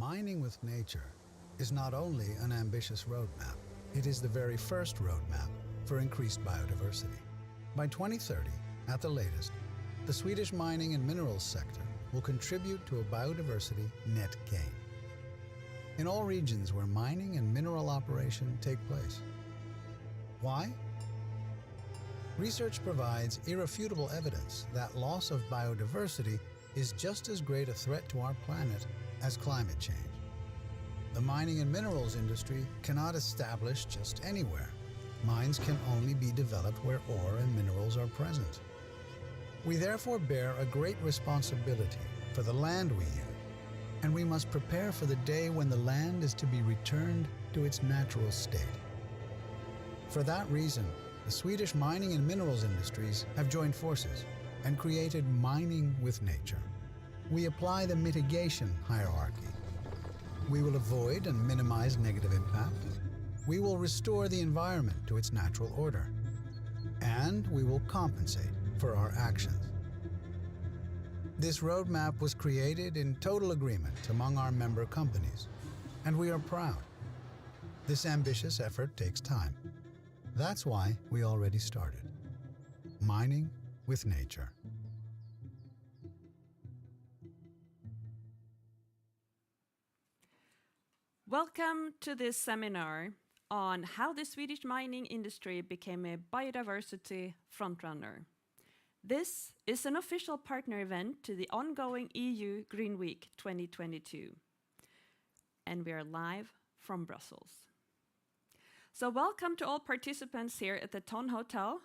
Mining with Nature is not only an ambitious roadmap, it is the very first roadmap for increased biodiversity. By 2030, at the latest, the Swedish mining and minerals sector will contribute to a biodiversity net gain in all regions where mining and mineral operation take place. Why? Research provides irrefutable evidence that loss of biodiversity is just as great a threat to our planet as climate change. The mining and minerals industry cannot establish just anywhere. Mines can only be developed where ore and minerals are present. We therefore bear a great responsibility for the land we use, and we must prepare for the day when the land is to be returned to its natural state. For that reason, the Swedish mining and minerals industries have joined forces and created Mining with Nature. We apply the mitigation hierarchy. We will avoid and minimize negative impact. We will restore the environment to its natural order. And we will compensate for our actions. This roadmap was created in total agreement among our member companies, and we are proud. This ambitious effort takes time. That's why we already started. Mining with Nature. Welcome to this seminar on how the Swedish mining industry became a biodiversity frontrunner. This is an official partner event to the ongoing EU Green Week 2022. And we are live from Brussels. So welcome to all participants here at the Ton Hotel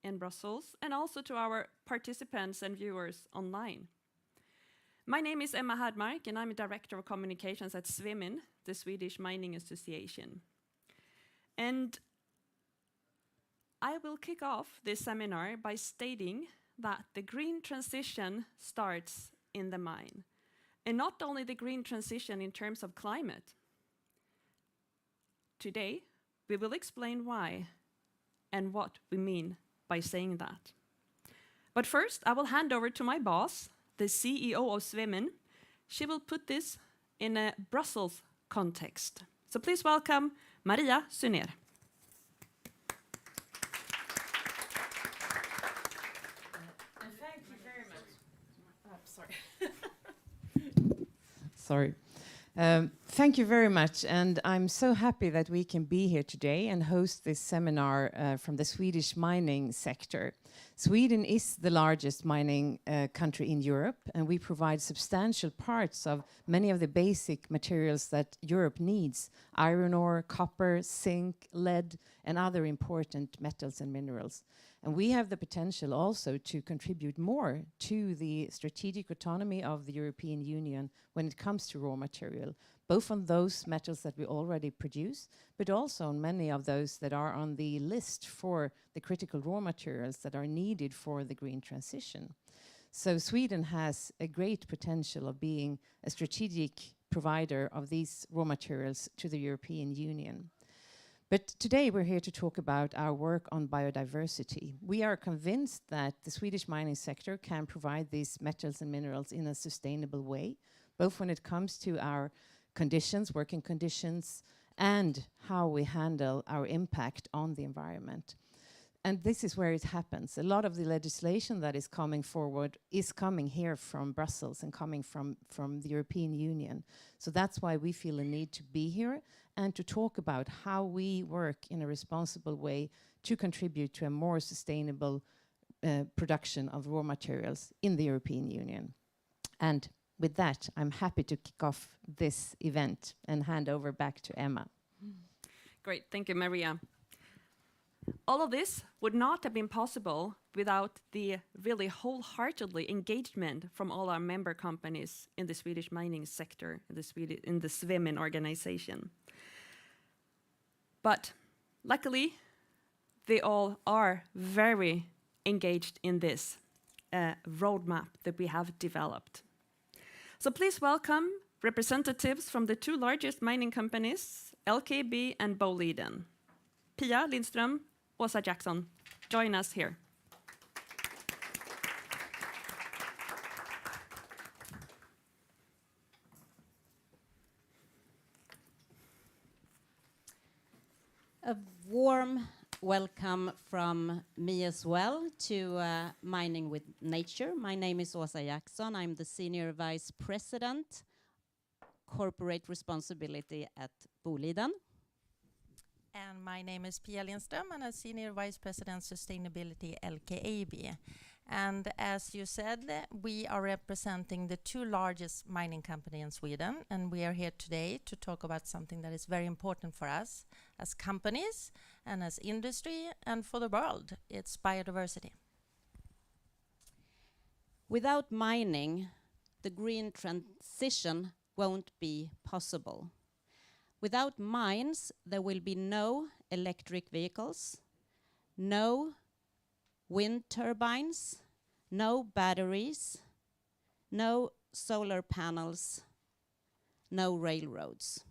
in Brussels, and also to our participants and viewers online. My name is Emma Härdmark, and I'm a Director of Communications at Svemin, the Swedish Mining Association. And I will kick off this seminar by stating that the green transition starts in the mine. And not only the green transition in terms of climate. Today, we will explain why and what we mean by saying that. But first, I will hand over to my boss, the CEO of Svemin. She will put this in a Brussels context. So please welcome Maria Sunér. Thank you very much. Sorry. Thank you very much, and I'm so happy that we can be here today and host this seminar from the Swedish mining sector. Sweden is the largest mining country in Europe, and we provide substantial parts of many of the basic materials that Europe needs: iron ore, copper, zinc, lead, and other important metals and minerals. And we have the potential also to contribute more to the strategic autonomy of the European Union when it comes to raw material, both on those metals that we already produce, but also on many of those that are on the list for the critical raw materials that are needed for the green transition. So Sweden has a great potential of being a strategic provider of these raw materials to the European Union. But today we're here to talk about our work on biodiversity. We are convinced that the Swedish mining sector can provide these metals and minerals in a sustainable way, both when it comes to our conditions, working conditions, and how we handle our impact on the environment. And this is where it happens. A lot of the legislation that is coming forward is coming here from Brussels and coming from the European Union. So that's why we feel a need to be here and to talk about how we work in a responsible way to contribute to a more sustainable production of raw materials in the European Union. And with that, I'm happy to kick off this event and hand over back to Emma. Great, thank you, Maria. All of this would not have been possible without the really wholeheartedly engagement from all our member companies in the Swedish mining sector, in the Svemin organization. But luckily, they all are very engaged in this roadmap that we have developed. So please welcome representatives from the two largest mining companies, LKAB and Boliden. Pia Lindström, Åsa Jackson, join us here. A warm welcome from me as well to Mining with Nature. My name is Åsa Jackson. I'm the Senior Vice President, Corporate Responsibility at Boliden. And my name is Pia Lindström, and I'm Senior Vice President Sustainability LKAB. And as you said, we are representing the two largest mining companies in Sweden, and we are here today to talk about something that is very important for us as companies and as industry and for the world. It's biodiversity. Without mining, the green transition won't be possible. Without mines, there will be no electric vehicles, no wind turbines, no batteries, no solar panels, no railroads.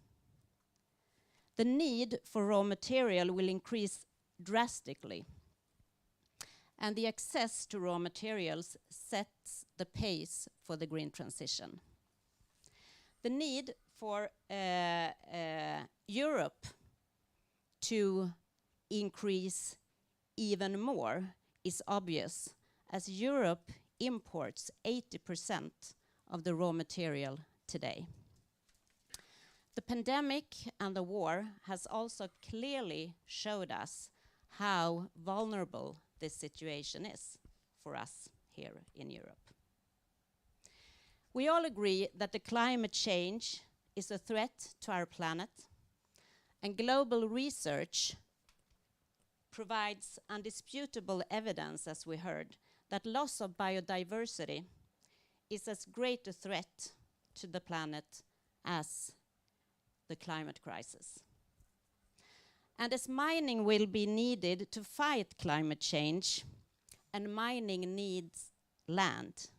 The need for raw material will increase drastically, and the access to raw materials sets the pace for the green transition. The need for Europe to increase even more is obvious, as Europe imports 80% of the raw material today. The pandemic and the war has also clearly showed us how vulnerable this situation is for us here in Europe. We all agree that the climate change is a threat to our planet, and global research provides undisputable evidence, as we heard, that loss of biodiversity is as great a threat to the planet as the climate crisis. And as mining will be needed to fight climate change, and mining needs land,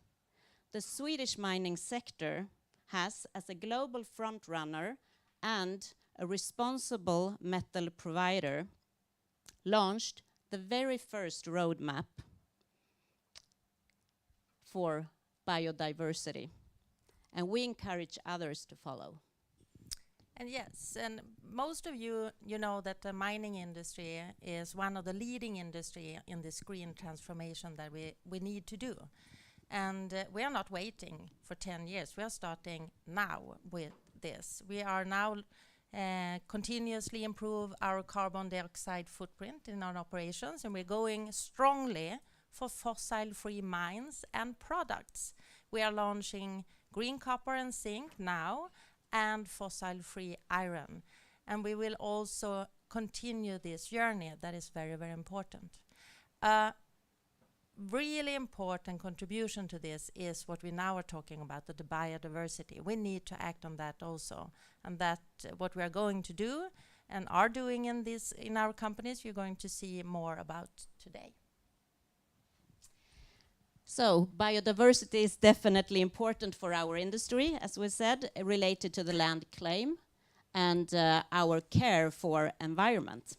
the Swedish mining sector has, as a global frontrunner and a responsible metal provider, launched the very first roadmap for biodiversity, and we encourage others to follow. And yes, and most of you know that the mining industry is one of the leading industry in this green transformation that we need to do. And we are not waiting for 10 years. We are starting now with this. We are now continuously improve our carbon dioxide footprint in our operations, and we're going strongly for fossil-free mines and products. We are launching green copper and zinc now, and fossil-free iron. And we will also continue this journey that is very, very important. Really important contribution to this is what we now are talking about, the biodiversity. We need to act on that also, and that what we are going to do and are doing in our companies, you're going to see more about today. So biodiversity is definitely important for our industry, as we said, related to the land claim and our care for environment,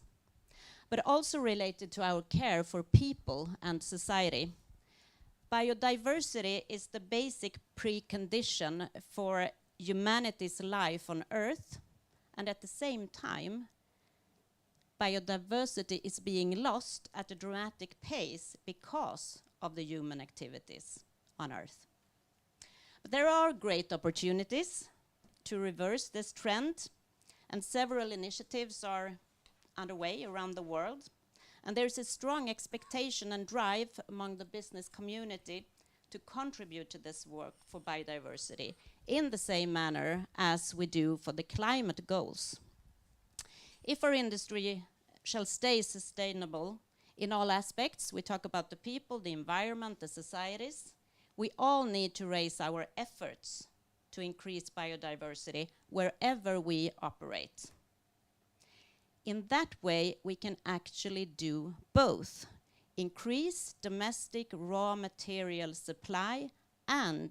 but also related to our care for people and society. Biodiversity is the basic precondition for humanity's life on Earth, and at the same time, biodiversity is being lost at a dramatic pace because of the human activities on Earth. But there are great opportunities to reverse this trend, and several initiatives are underway around the world. And there's a strong expectation and drive among the business community to contribute to this work for biodiversity in the same manner as we do for the climate goals. If our industry shall stay sustainable in all aspects, we talk about the people, the environment, the societies, we all need to raise our efforts to increase biodiversity wherever we operate. In that way, we can actually do both: increase domestic raw material supply and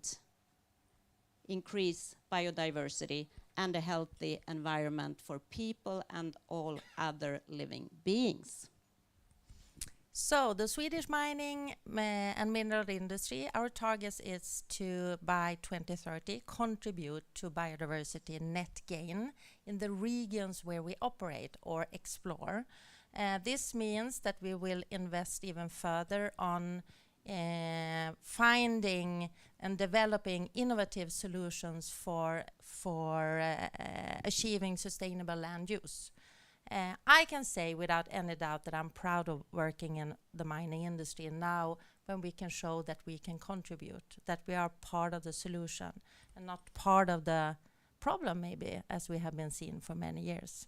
increase biodiversity and a healthy environment for people and all other living beings. So the Swedish mining and mineral industry, our target is to, by 2030, contribute to biodiversity net gain in the regions where we operate or explore. This means that we will invest even further on finding and developing innovative solutions for achieving sustainable land use. I can say without any doubt that I'm proud of working in the mining industry now when we can show that we can contribute, that we are part of the solution and not part of the problem maybe, as we have been seeing for many years.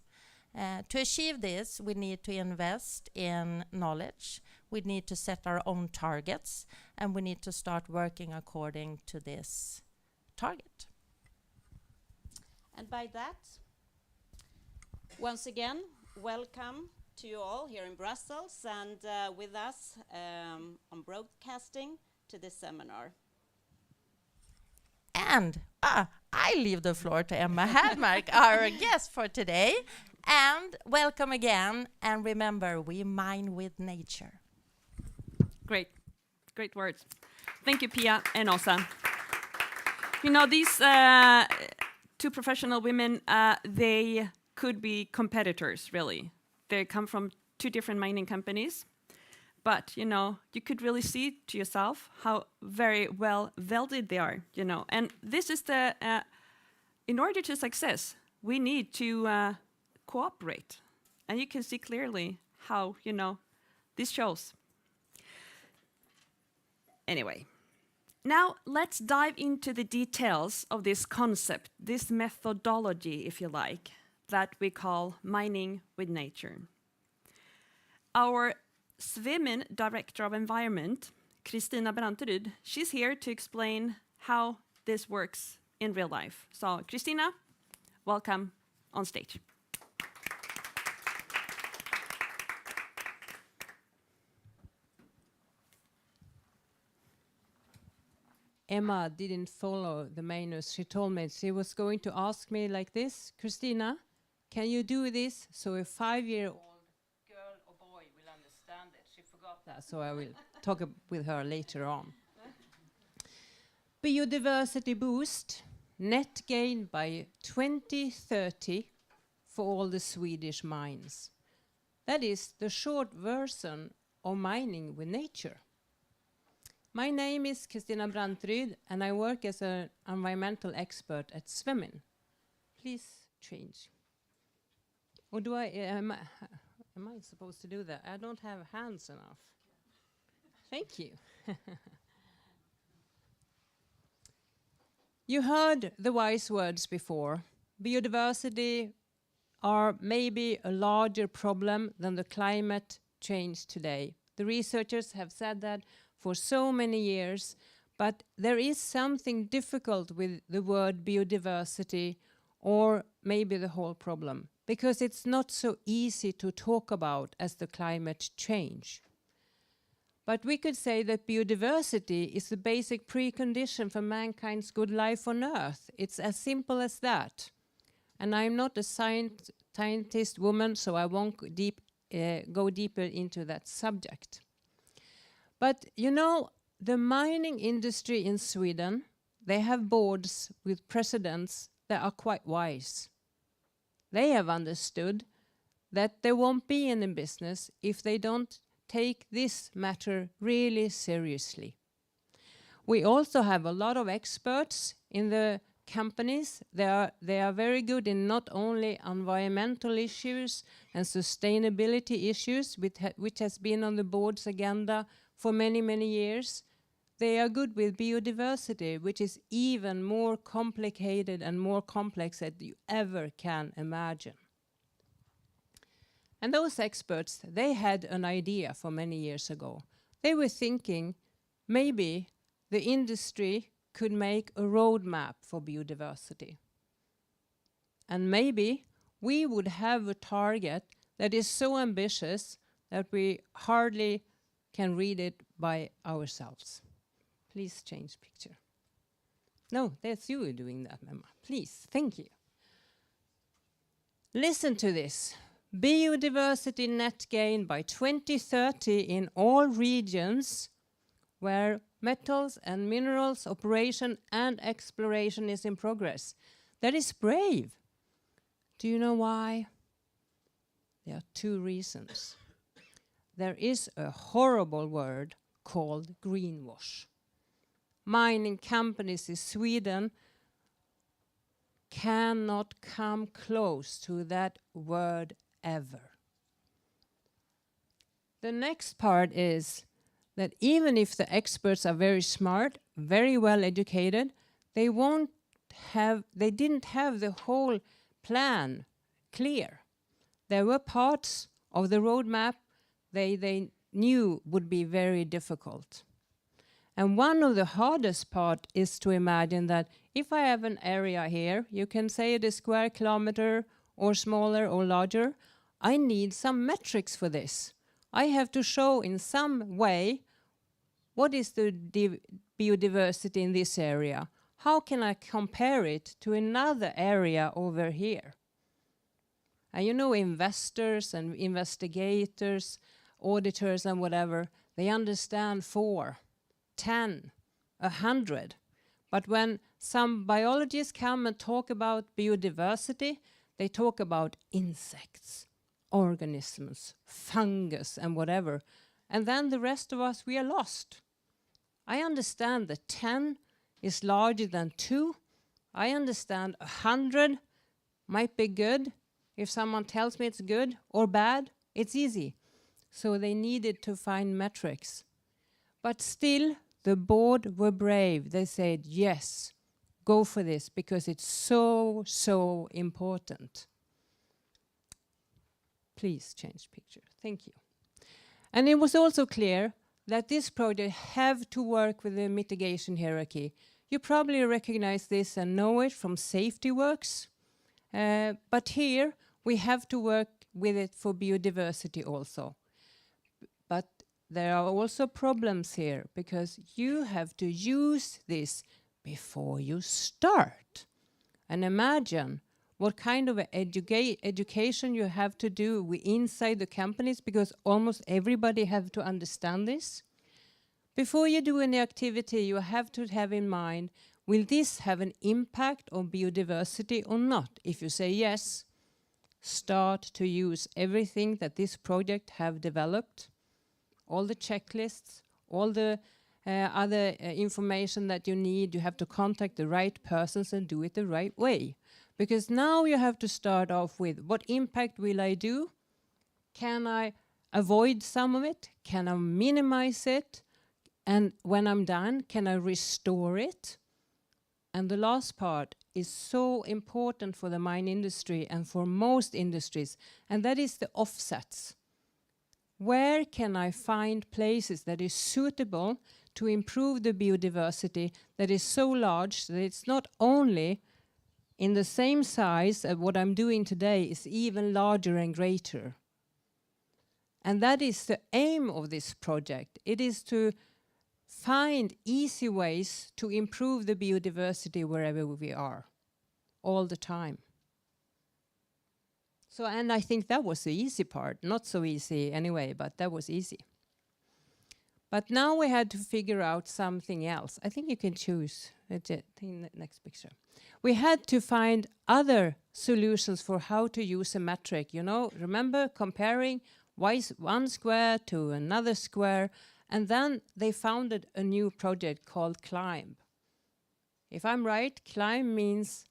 To achieve this, we need to invest in knowledge, we need to set our own targets, and we need to start working according to this target. And by that, once again, welcome to you all here in Brussels and with us on broadcasting to this seminar. And I leave the floor to Emma Härdmark, our guest for today. And welcome again. And remember, we mine with nature. Great. Great words. Thank you, Pia and Åsa. You know, these two professional women, they could be competitors, really. They come from two different mining companies. But, you know, you could really see to yourself how very well welded they are, you know. And this is the, in order to success, we need to cooperate. And you can see clearly how, you know, this shows. Anyway, now let's dive into the details of this concept, this methodology, if you like, that we call mining with nature. Our Svemin Director of Environment, Kristina Branteryd, she's here to explain how this works in real life. So, Kristina, welcome on stage. Emma didn't follow the manners. She told me she was going to ask me like this, Kristina, can you do this so a 5-year-old girl or boy will understand it? She forgot that, so I will talk with her later on. Biodiversity boost, net gain by 2030 for all the Swedish mines. That is the short version of mining with nature. My name is Kristina Branteryd, and I work as an environmental expert at Svemin. Please change. Or do I, am I supposed to do that? I don't have hands enough. Thank you. You heard the wise words before. Biodiversity are maybe a larger problem than the climate change today. The researchers have said that for so many years, but there is something difficult with the word biodiversity, or maybe the whole problem, because it's not so easy to talk about as the climate change. But we could say that biodiversity is the basic precondition for mankind's good life on Earth. It's as simple as that. And I'm not a scientist woman, so I won't go deeper into that subject. But, you know, the mining industry in Sweden, they have boards with presidents that are quite wise. They have understood that there won't be any business if they don't take this matter really seriously. We also have a lot of experts in the companies. They are very good in not only environmental issues and sustainability issues, which has been on the board's agenda for many, many years. They are good with biodiversity, which is even more complicated and more complex than you ever can imagine. And those experts, they had an idea for many years ago. They were thinking maybe the industry could make a roadmap for biodiversity. And maybe we would have a target that is so ambitious that we hardly can read it by ourselves. Please change picture. No, that's you doing that, Emma. Please, thank you. Listen to this. biodiversity net gain by 2030 in all regions where metals and minerals operation and exploration is in progress. That is brave. Do you know why? There are two reasons. There is a horrible word called greenwash. Mining companies in Sweden cannot come close to that word ever. The next part is that even if the experts are very smart, very well educated, they didn't have the whole plan clear. There were parts of the roadmap they knew would be very difficult. And one of the hardest part is to imagine that if I have an area here, you can say it is square kilometer or smaller or larger, I need some metrics for this. I have to show in some way what is the biodiversity in this area. How can I compare it to another area over here? And you know, investors and investigators, auditors and whatever, they understand 4, 10, 100. But when some biologists come and talk about biodiversity, they talk about insects, organisms, fungus and whatever. And then the rest of us, we are lost. I understand that 10 is larger than 2. I understand 100 might be good. If someone tells me it's good or bad, it's easy. So they needed to find metrics. But still, the board were brave. They said, yes, go for this because it's so, so important. Please change picture. Thank you. And it was also clear that this project have to work with the mitigation hierarchy. You probably recognize this and know it from safety works. But here, we have to work with it for biodiversity also. But there are also problems here because you have to use this before you start. And imagine what kind of education you have to do inside the companies because almost everybody have to understand this. Before you do any activity, you have to have in mind, will this have an impact on biodiversity or not? If you say yes, start to use everything that this project have developed, all the checklists, all the other information that you need. You have to contact the right persons and do it the right way. Because now you have to start off with what impact will I do? Can I avoid some of it? Can I minimize it? And when I'm done, can I restore it? And the last part is so important for the mine industry and for most industries, and that is the offsets. Where can I find places that is suitable to improve the biodiversity that is so large that it's not only in the same size as what I'm doing today, is even larger and greater. And that is the aim of this project. It is to find easy ways to improve the biodiversity wherever we are, all the time. So, and I think that was the easy part. Not so easy anyway, but that was easy. But now we had to figure out something else. I think you can choose the next picture. We had to find other solutions for how to use a metric. You know, remember comparing one square to another square. And then they founded a new project called CLIMB. If I'm right, CLIMB means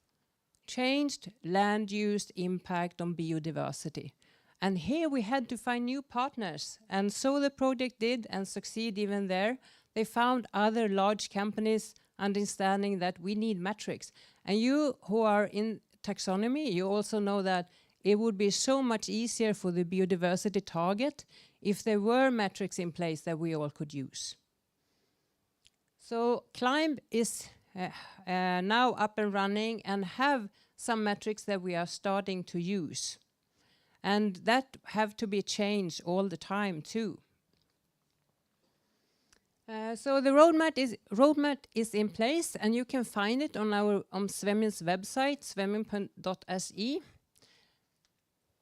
Changed Land Use Impact on Biodiversity. And here we had to find new partners. And so the project did and succeed even there. They found other large companies understanding that we need metrics. And you who are in taxonomy, you also know that it would be so much easier for the biodiversity target if there were metrics in place that we all could use. So CLIMB is now up and running and have some metrics that we are starting to use. And that have to be changed all the time too. So the roadmap is in place, and you can find it on Svemin's website, svemin.se.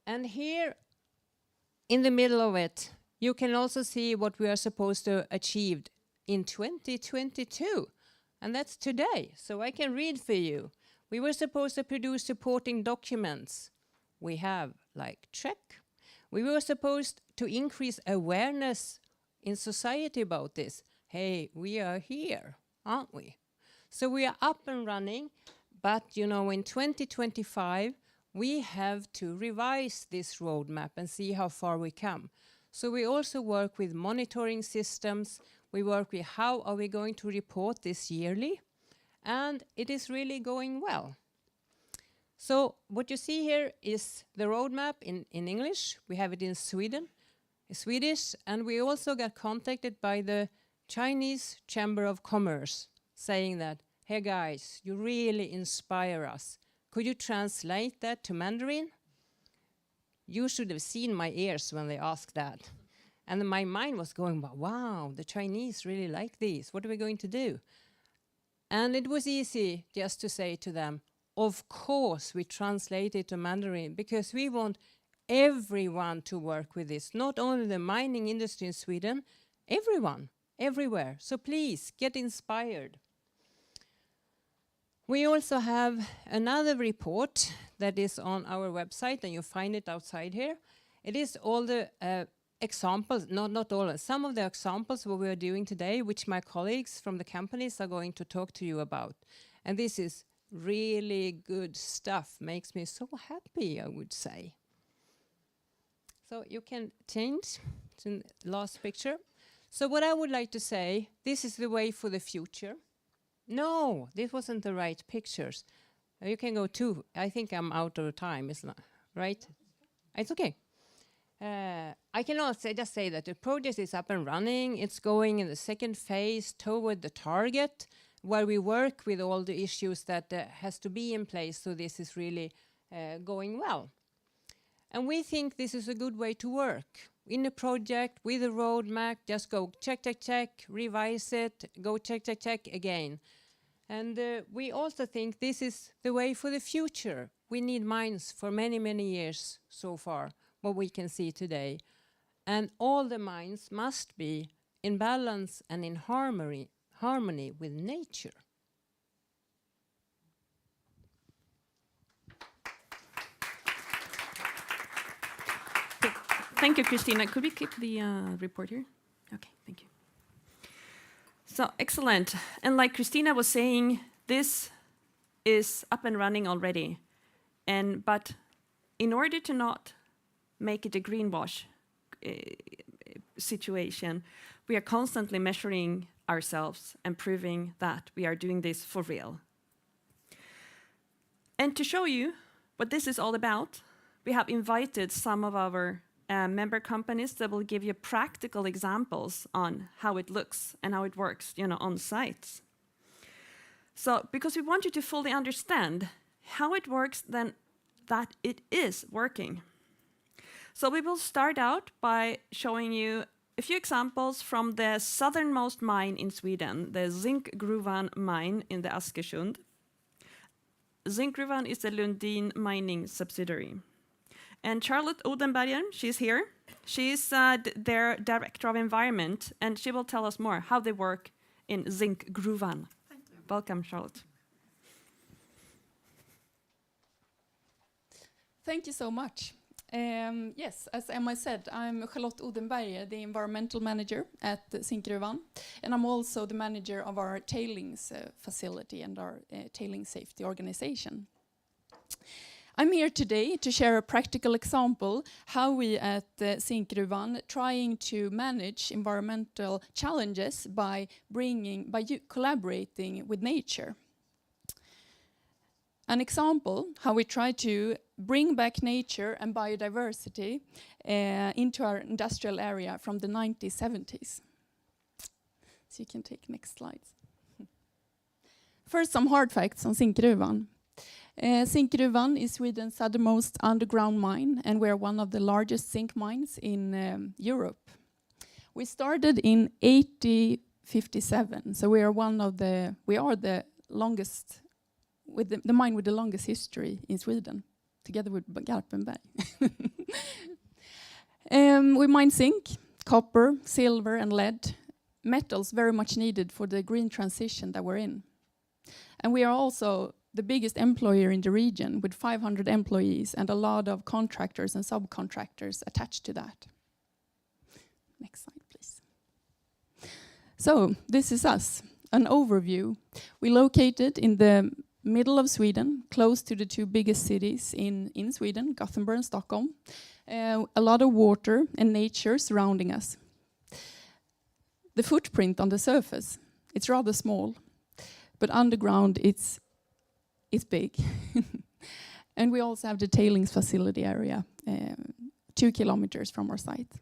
And here in the middle of it, you can also see what we are supposed to achieve in 2022. And that's today. So I can read for you. We were supposed to produce supporting documents. We have, like, check. We were supposed to increase awareness in society about this. Hey, we are here, aren't we? So we are up and running, but you know, in 2025, we have to revise this roadmap and see how far we come. So we also work with monitoring systems. We work with how are we going to report this yearly, and it is really going well. So what you see here is the roadmap in English. We have it in Swedish, and we also got contacted by the Chinese Chamber of Commerce saying that, hey guys, you really inspire us. Could you translate that to Mandarin? You should have seen my ears when they asked that. And my mind was going, wow, the Chinese really like these. What are we going to do? And it was easy just to say to them, of course we translate it to Mandarin because we want everyone to work with this, not only the mining industry in Sweden, everyone, everywhere. So please get inspired. We also have another report that is on our website, and you find it outside here. It is all the examples, not all, some of the examples what we are doing today, which my colleagues from the companies are going to talk to you about. And this is really good stuff, makes me so happy, I would say. So you can change to the last picture. So what I would like to say, this is the way for the future. No, this wasn't the right pictures. You can go too. I think I'm out of time, isn't it? Right? It's okay. I can also just say that the project is up and running. It's going in the second phase toward the target, where we work with all the issues that has to be in place. So this is really going well. And we think this is a good way to work. In a project with a roadmap, just go check, check, check, revise it, go check, check, check again. And we also think this is the way for the future. We need mines for many, many years so far, what we can see today. And all the mines must be in balance and in harmony with nature. Thank you, Kristina. Could we keep the report here? Okay, thank you. So, excellent. And like Kristina was saying, this is up and running already. But in order to not make it a greenwash situation, we are constantly measuring ourselves and proving that we are doing this for real. And to show you what this is all about, we have invited some of our member companies that will give you practical examples on how it looks and how it works, on sites. So, because we want you to fully understand how it works, then that it is working. So we will start out by showing you a few examples from the southernmost mine in Sweden, the Zinkgruvan mine in the Askersund. Zinkgruvan is the Lundin mining subsidiary. And Charlotte Odenberger, she's here. She's their Director of Environment, and she will tell us more how they work in Zinkgruvan. Thank you. Welcome, Charlotte. Thank you so much. Yes, as Emma said, I'm Charlotte Odenberger, the Environmental Manager at Zinkgruvan, and I'm also the manager of our tailings facility and our tailings safety organization. I'm here today to share a practical example how we at Zinkgruvan trying to manage environmental challenges by collaborating with nature. An example how we try to bring back nature and biodiversity into our industrial area from the 1970s. So you can take next slides. First, some hard facts on Zinkgruvan. Zinkgruvan is Sweden's southernmost underground mine, and we're one of the largest zinc mines in Europe. We started in 1857, so we are the longest, with the mine with the longest history in Sweden, together with Garpenberg. We mine zinc, copper, silver, and lead, metals very much needed for the green transition that we're in. And we are also the biggest employer in the region with 500 employees and a lot of contractors and subcontractors attached to that. Next slide, please. So this is us, an overview. We located in the middle of Sweden, close to the two biggest cities in Sweden, Gothenburg and Stockholm. A lot of water and nature surrounding us. The footprint on the surface, it's rather small, but underground it's big. And we also have the tailings facility area, 2 kilometers from our site.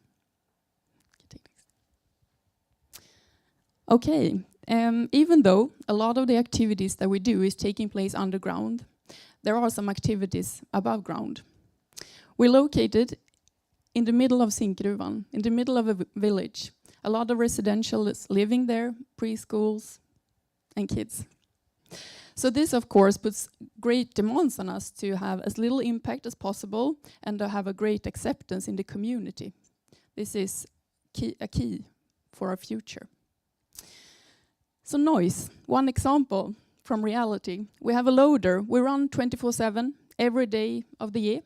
Okay, even though a lot of the activities that we do is taking place underground, there are some activities above ground. We're located in the middle of Zinkgruvan, in the middle of a village. A lot of residential living there, preschools and kids. So this, of course, puts great demands on us to have as little impact as possible and to have a great acceptance in the community. This is a key for our future. So noise, one example from reality. We have a loader. We run 24/7 every day of the year,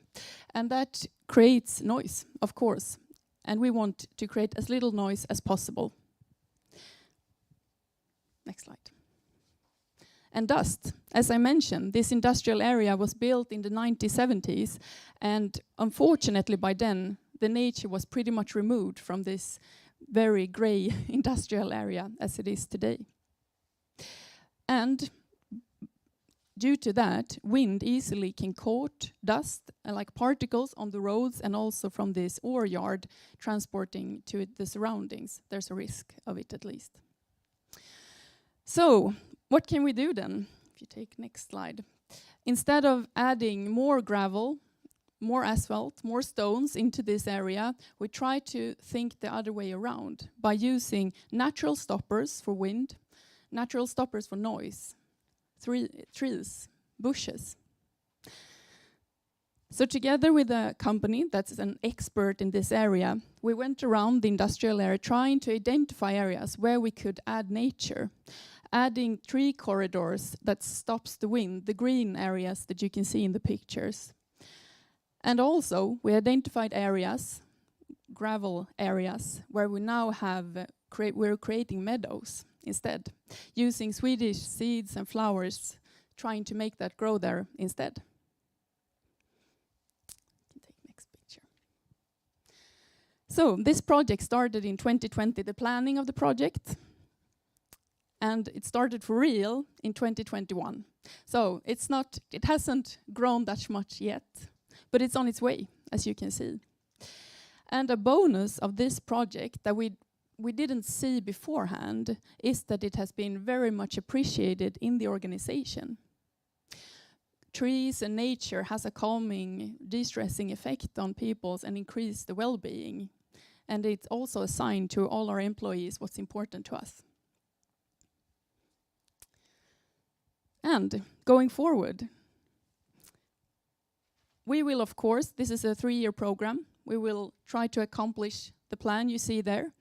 and that creates noise, of course. And we want to create as little noise as possible. Next slide. And dust. As I mentioned, this industrial area was built in the 1970s, and unfortunately by then, the nature was pretty much removed from this very grey industrial area as it is today. And due to that, wind easily can coat dust like particles on the roads and also from this ore yard transporting to the surroundings. There's a risk of it at least. So what can we do then? If you take next slide. Instead of adding more gravel, more asphalt, more stones into this area, we try to think the other way around by using natural stoppers for wind, natural stoppers for noise, trees, bushes. So together with a company that's an expert in this area, we went around the industrial area trying to identify areas where we could add nature, adding tree corridors that stops the wind, the green areas that you can see in the pictures. And also we identified areas, gravel areas, where we now have we're creating meadows instead, using Swedish seeds and flowers, trying to make that grow there instead. You can take next picture. So this project started in 2020, the planning of the project, and it started for real in 2021. So it hasn't grown that much yet, but it's on its way, as you can see. And a bonus of this project that we didn't see beforehand is that it has been very much appreciated in the organization. Trees and nature has a calming, de-stressing effect on people and increase the well-being. And it's also a sign to all our employees what's important to us. And going forward, we will, of course, this is a 3-year program. We will try to accomplish the plan you see there.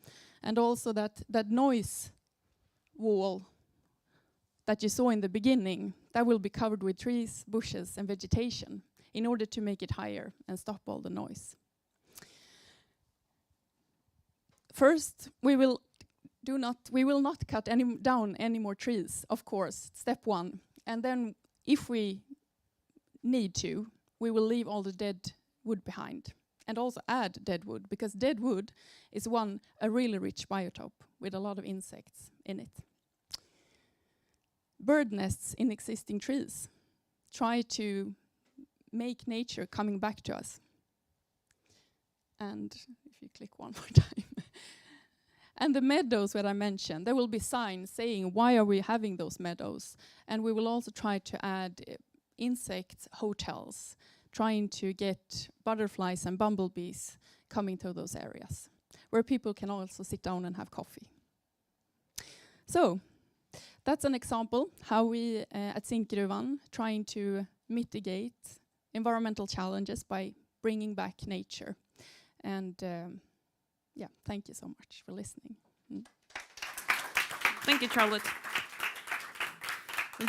And also that noise wall that you saw in the beginning, that will be covered with trees, bushes, and vegetation in order to make it higher and stop all the noise. First, we will not cut down any more trees, of course, step 1. And then if we need to, we will leave all the dead wood behind. And also add dead wood, because dead wood is a really rich biotope with a lot of insects in it. Bird nests in existing trees. Try to make nature coming back to us. And if you click one more time. And the meadows that I mentioned, there will be signs saying why are we having those meadows. And we will also try to add insect hotels, trying to get butterflies and bumblebees coming to those areas, where people can also sit down and have coffee. So that's an example how we at Zinkgruvan trying to mitigate environmental challenges by bringing back nature And yeah, thank you so much for listening. Thank you, Charlotte.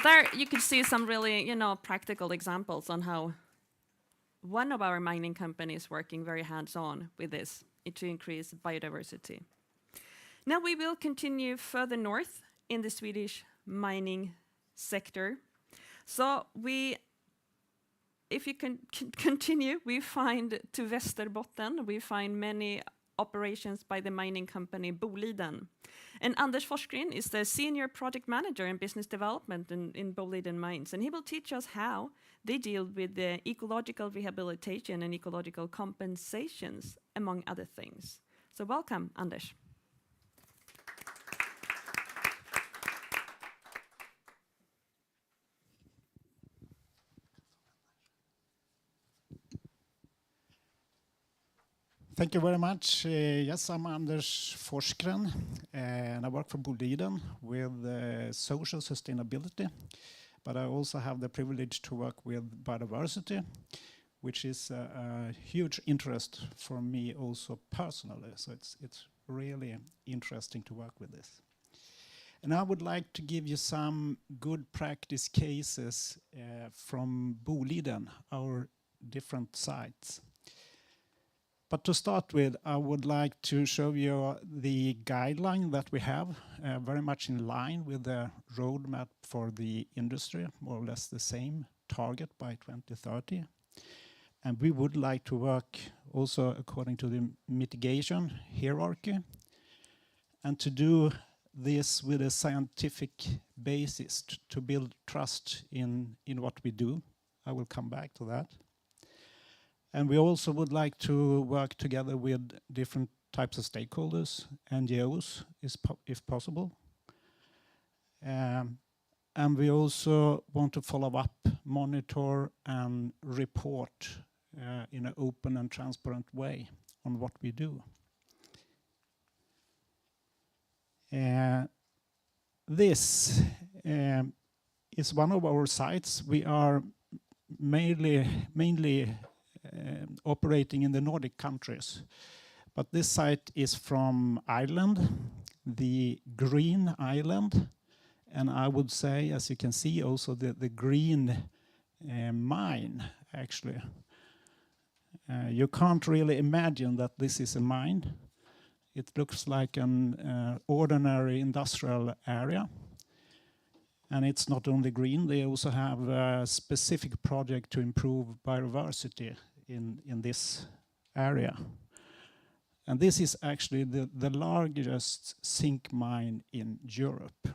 There you could see some really, practical examples on how one of our mining companies working very hands-on with this to increase biodiversity. Now we will continue further north in the Swedish mining sector. So if you can continue, we find to Västerbotten, we find many operations by the mining company Boliden. And Anders Forsgren is the senior project manager in business development in Boliden Mines. And he will teach us how they deal with the ecological rehabilitation and ecological compensations, among other things. So welcome, Anders. Thank you very much. Yes, I'm Anders Forsgren, and I work for Boliden with social sustainability, but I also have the privilege to work with biodiversity, which is a huge interest for me also personally. So it's really interesting to work with this. And I would like to give you some good practice cases from Boliden, our different sites. But to start with, I would like to show you the guideline that we have, very much in line with the roadmap for the industry, more or less the same target by 2030. And we would like to work also according to the mitigation hierarchy, and to do this with a scientific basis to build trust in what we do. I will come back to that. And we also would like to work together with different types of stakeholders, NGOs, if possible. And we also want to follow up, monitor, and report in an open and transparent way on what we do. This is one of our sites. We are mainly operating in the Nordic countries. But this site is from Ireland, the green island, and I would say, as you can see, also the green mine, actually. You can't really imagine that this is a mine. It looks like an ordinary industrial area. And it's not only green, they also have a specific project to improve biodiversity in this area. And this is actually the largest zinc mine in Europe.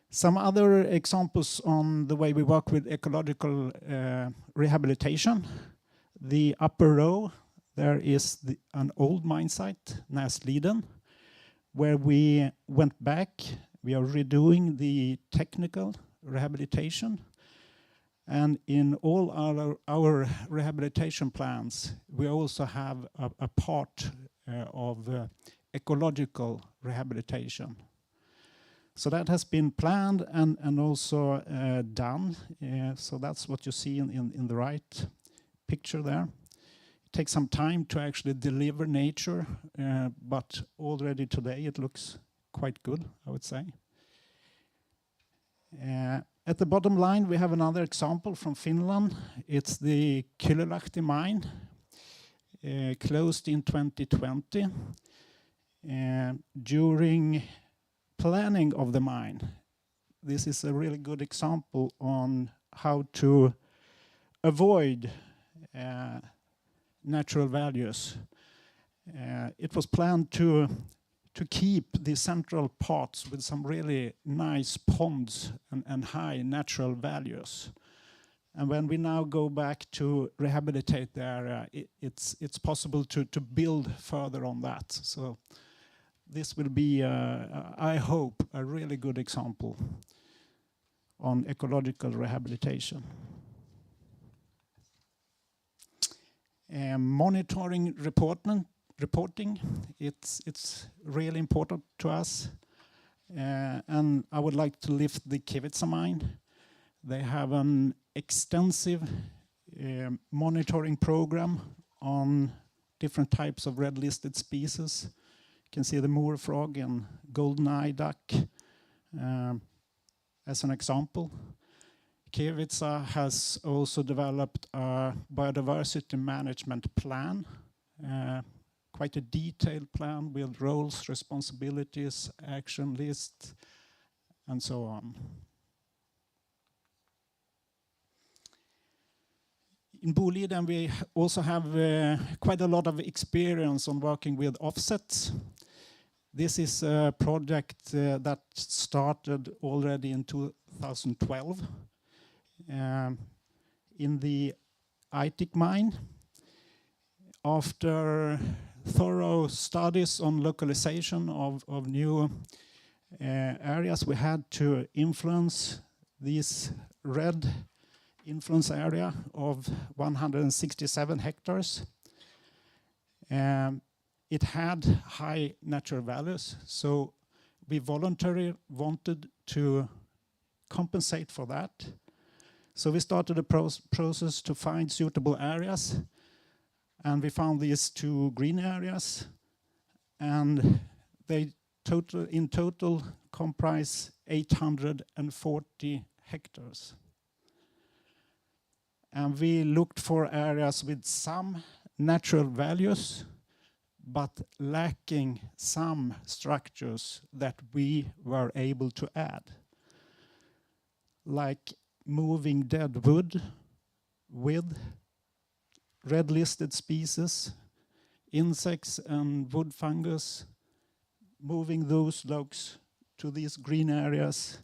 Some other examples on the way we work with ecological rehabilitation. The upper row, there is an old mine site, Näsliden, where we went back. We are redoing the technical rehabilitation. And in all our rehabilitation plans, we also have a part of ecological rehabilitation. So that has been planned and also done. So that's what you see in the right picture there. It takes some time to actually deliver nature, but already today it looks quite good, I would say. At the bottom line, we have another example from Finland. It's the Kylylahti mine, closed in 2020. During planning of the mine, this is a really good example on how to avoid natural values. It was planned to keep the central parts with some really nice ponds and high natural values. And when we now go back to rehabilitate the area, it's possible to build further on that. So this will be, I hope, a really good example on ecological rehabilitation. Monitoring reporting, it's really important to us. And I would like to lift the Kevitsa mine. They have an extensive monitoring program on different types of red-listed species. You can see the moor frog and golden-eye duck as an example. Kevitsa has also developed a biodiversity management plan, quite a detailed plan with roles, responsibilities, action lists, and so on. In Boliden, we also have quite a lot of experience on working with offsets. This is a project that started already in 2012 in the Aitik mine. After thorough studies on localization of new areas, we had to influence this red influence area of 167 hectares. It had high natural values, so we voluntarily wanted to compensate for that. So we started a process to find suitable areas, and we found these 2 green areas, and they in total comprise 840 hectares. And we looked for areas with some natural values, but lacking some structures that we were able to add, like moving dead wood with red-listed species, insects and wood fungus, moving those logs to these green areas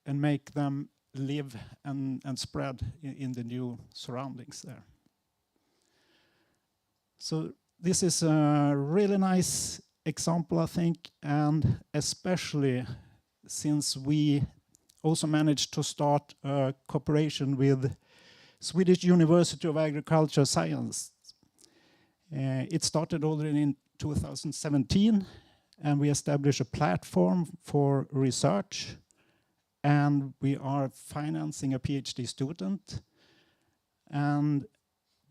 and make them live and spread in the new surroundings there. So this is a really nice example, I think, and especially since we also managed to start a cooperation with Swedish University of Agriculture Science. It started already in 2017, and we established a platform for research, and we are financing a PhD student, and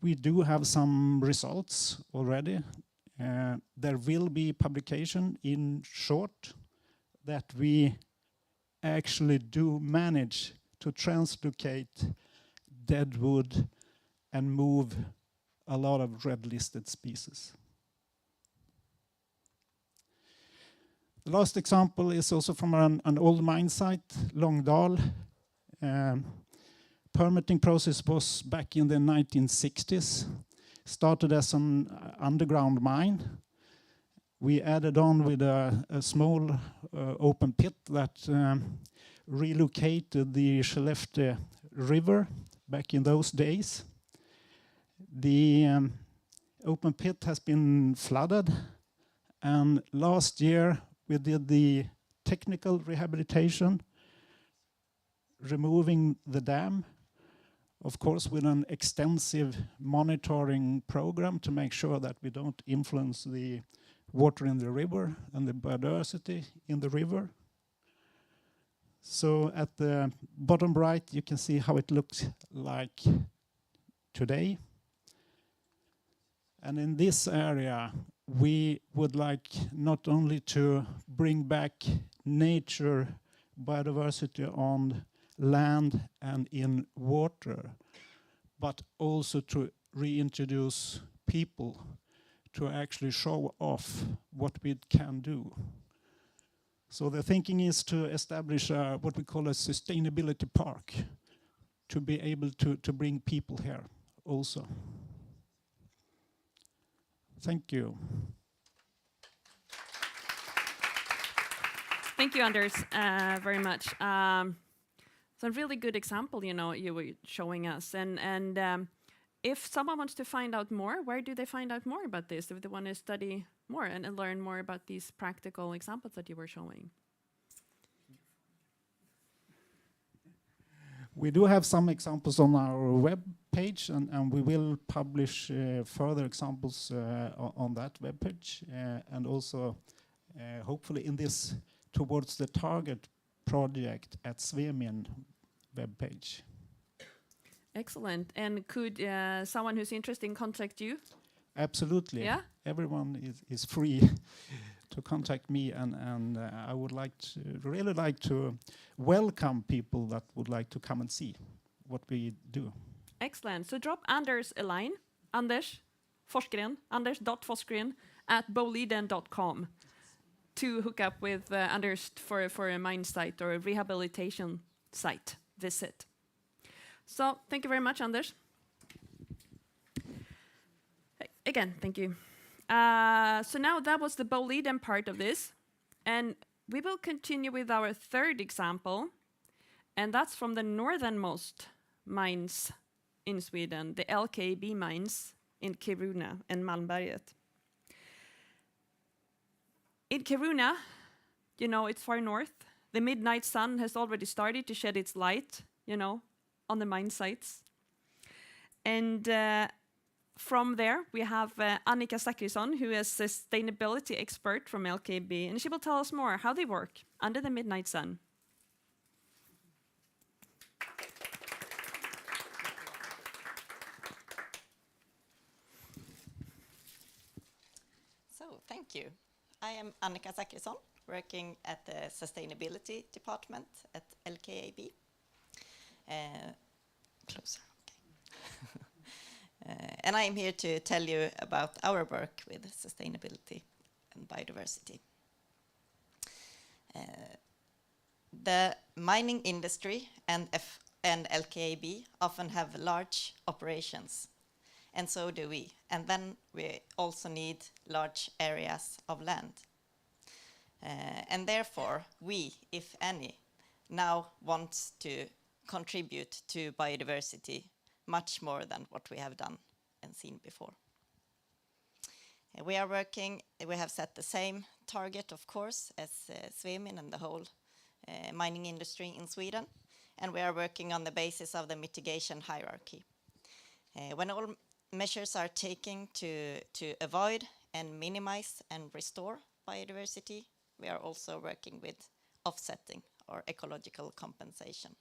we do have some results already. There will be publication in short that we actually do manage to translocate dead wood and move a lot of red-listed species. The last example is also from an old mine site, Långdal. Permitting process was back in the 1960s. Started as an underground mine. We added on with a small open pit that relocated the Skellefteå River back in those days. The open pit has been flooded, and last year we did the technical rehabilitation, removing the dam, of course with an extensive monitoring program to make sure that we don't influence the water in the river and the biodiversity in the river. So at the bottom right you can see how it looks like today. And in this area we would like not only to bring back nature, biodiversity on land and in water, but also to reintroduce people to actually show off what we can do. So the thinking is to establish what we call a sustainability park, to be able to bring people here also. Thank you. Thank you, Anders, very much. So a really good example, you were showing us. And if someone wants to find out more, where do they find out more about this? If they want to study more and learn more about these practical examples that you were showing. We do have some examples on our web page, and we will publish further examples on that web page, and also hopefully in this Towards the Target project at Svemin web page. Excellent. And could someone who's interested contact you? Absolutely. Yeah? Everyone is free to contact me, and I would really like to welcome people that would like to come and see what we do. Excellent. So drop Anders a line, Anders Forsgren, anders.forsgren@boliden.com to hook up with Anders for a mine site or a rehabilitation site visit. So thank you very much, Anders. Again, thank you. So now that was the Boliden part of this, and we will continue with our third example, and that's from the northernmost mines in Sweden, the LKAB mines in Kiruna and Malmberget. In Kiruna, you know, it's far north. The midnight sun has already started to shed its light, you know, on the mine sites. And from there, we have Annika Zachrisson, who is a sustainability expert from LKAB, and she will tell us more how they work under the midnight sun. So, thank you. I am Annika Zachrisson, working at the Sustainability Department at LKAB. Closer, okay. And I am here to tell you about our work with sustainability and biodiversity. The mining industry and LKAB often have large operations, and so do we. And then we also need large areas of land. And therefore, we, if any, now want to contribute to biodiversity much more than what we have done and seen before. We have set the same target, of course, as Svemin and the whole mining industry in Sweden, and we are working on the basis of the mitigation hierarchy. When all measures are taken to avoid and minimize and restore biodiversity, we are also working with offsetting or ecological compensation.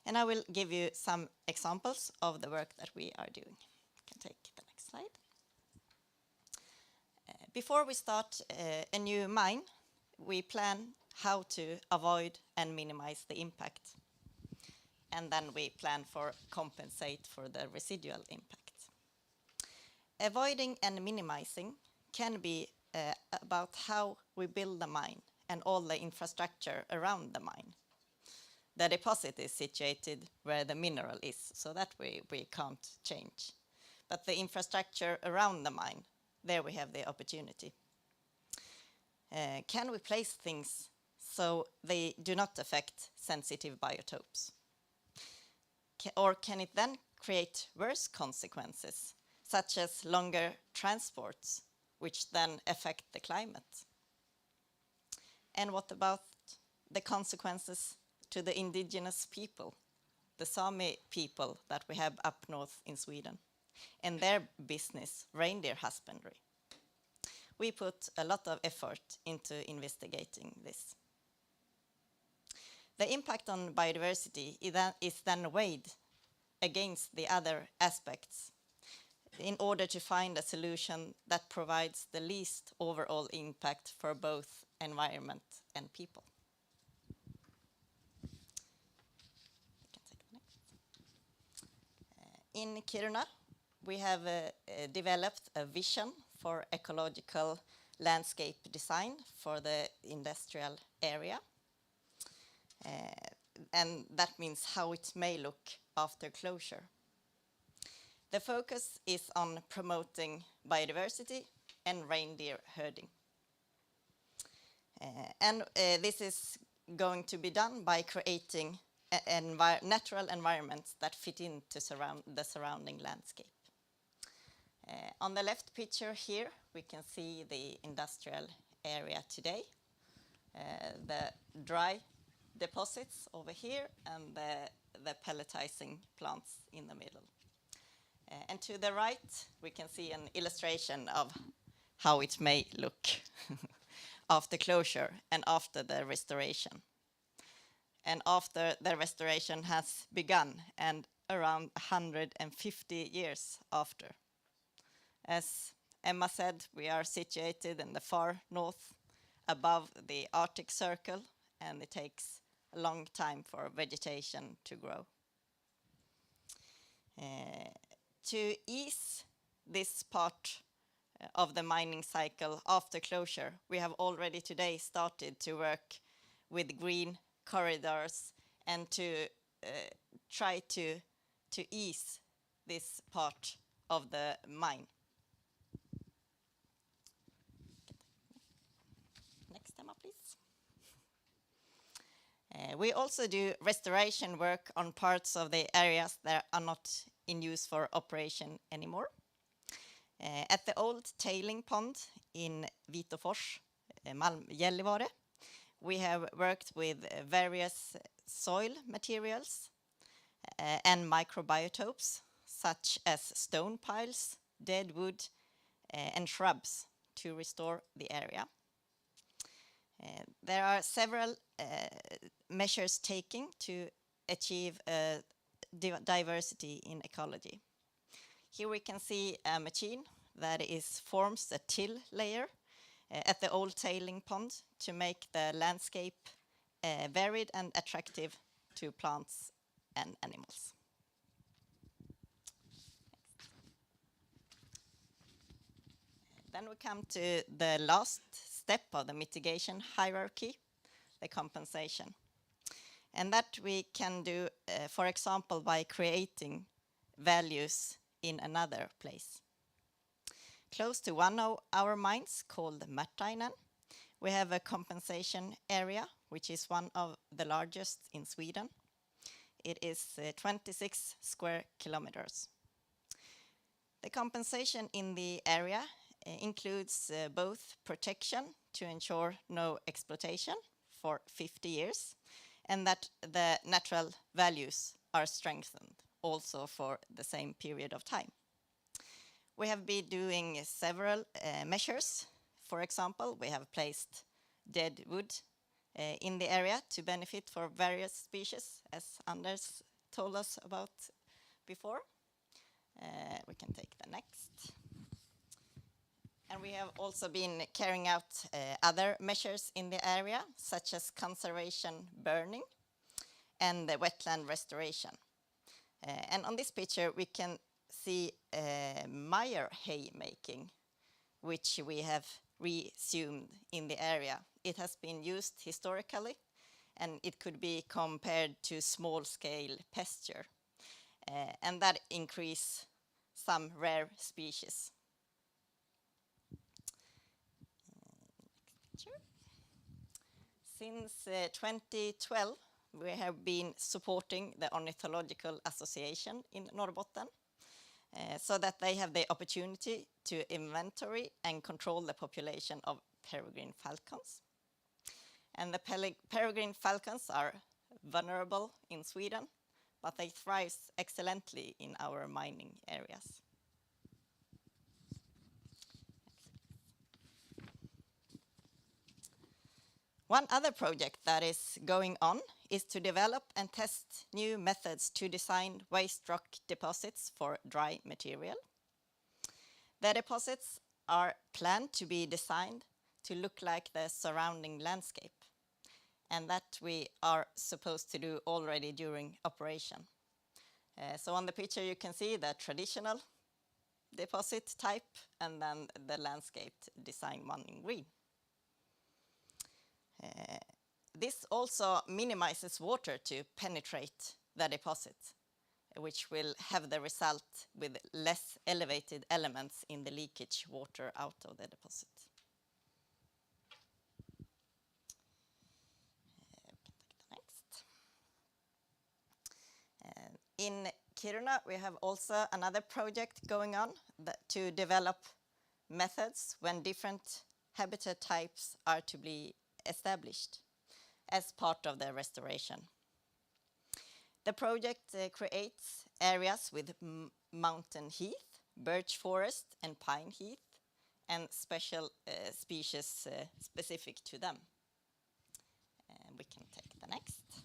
And I will give you some examples of the work that we are doing. You can take the next slide. Before we start a new mine, we plan how to avoid and minimize the impact. And then we plan for compensate for the residual impact. Avoiding and minimizing can be about how we build the mine and all the infrastructure around the mine. The deposit is situated where the mineral is, so that we can't change. But the infrastructure around the mine, there we have the opportunity. Can we place things so they do not affect sensitive biotopes? Or can it then create worse consequences, such as longer transports, which then affect the climate? And what about the consequences to the indigenous people, the Sami people that we have up north in Sweden, and their business, reindeer husbandry? We put a lot of effort into investigating this. The impact on biodiversity is then weighed against the other aspects in order to find a solution that provides the least overall impact for both environment and people. In Kiruna, we have developed a vision for ecological landscape design for the industrial area. And that means how it may look after closure. The focus is on promoting biodiversity and reindeer herding. This is going to be done by creating natural environments that fit into the surrounding landscape. On the left picture here, we can see the industrial area today, the dry deposits over here, and the pelletizing plants in the middle. And to the right, we can see an illustration of how it may look after closure and after the restoration. and after the restoration has begun, and around 150 years after. As Emma said, we are situated in the far north, above the Arctic Circle, and it takes a long time for vegetation to grow. To ease this part of the mining cycle after closure, we have already today started to work with green corridors and to try to ease this part of the mine. Next, Emma, please. We also do restoration work on parts of the areas that are not in use for operation anymore. At the old tailing pond in Vitåfors, Gällivare, we have worked with various soil materials and microbiotopes, such as stone piles, dead wood, and shrubs to restore the area. There are several measures taken to achieve diversity in ecology. Here we can see a machine that forms a till layer at the old tailing pond to make the landscape varied and attractive to plants and animals. Then we come to the last step of the mitigation hierarchy, the compensation. And that we can do, for example, by creating values in another place. Close to one of our mines, called Märtainen, we have a compensation area, which is one of the largest in Sweden. It is 26 square kilometers. The compensation in the area includes both protection to ensure no exploitation for 50 years, and that the natural values are strengthened also for the same period of time. We have been doing several measures. For example, we have placed dead wood in the area to benefit for various species, as Anders told us about before. We can take the next. And we have also been carrying out other measures in the area, such as conservation burning and the wetland restoration. And on this picture, we can see mire hay making, which we have resumed in the area. It has been used historically, and it could be compared to small-scale pasture, and that increase some rare species. Since 2012, we have been supporting the Ornithological Association in Norrbotten, so that they have the opportunity to inventory and control the population of peregrine falcons. And the peregrine falcons are vulnerable in Sweden, but they thrive excellently in our mining areas. One other project that is going on is to develop and test new methods to design waste rock deposits for dry material. The deposits are planned to be designed to look like the surrounding landscape, and that we are supposed to do already during operation. So on the picture you can see the traditional deposit type and then the landscape design one in green. This also minimizes water to penetrate the deposit, which will have the result with less elevated elements in the leakage water out of the deposit. Next. In Kiruna, we have also another project going on to develop methods when different habitat types are to be established as part of the restoration. The project creates areas with mountain heath, birch forest and pine heath, and special species specific to them. We can take the next.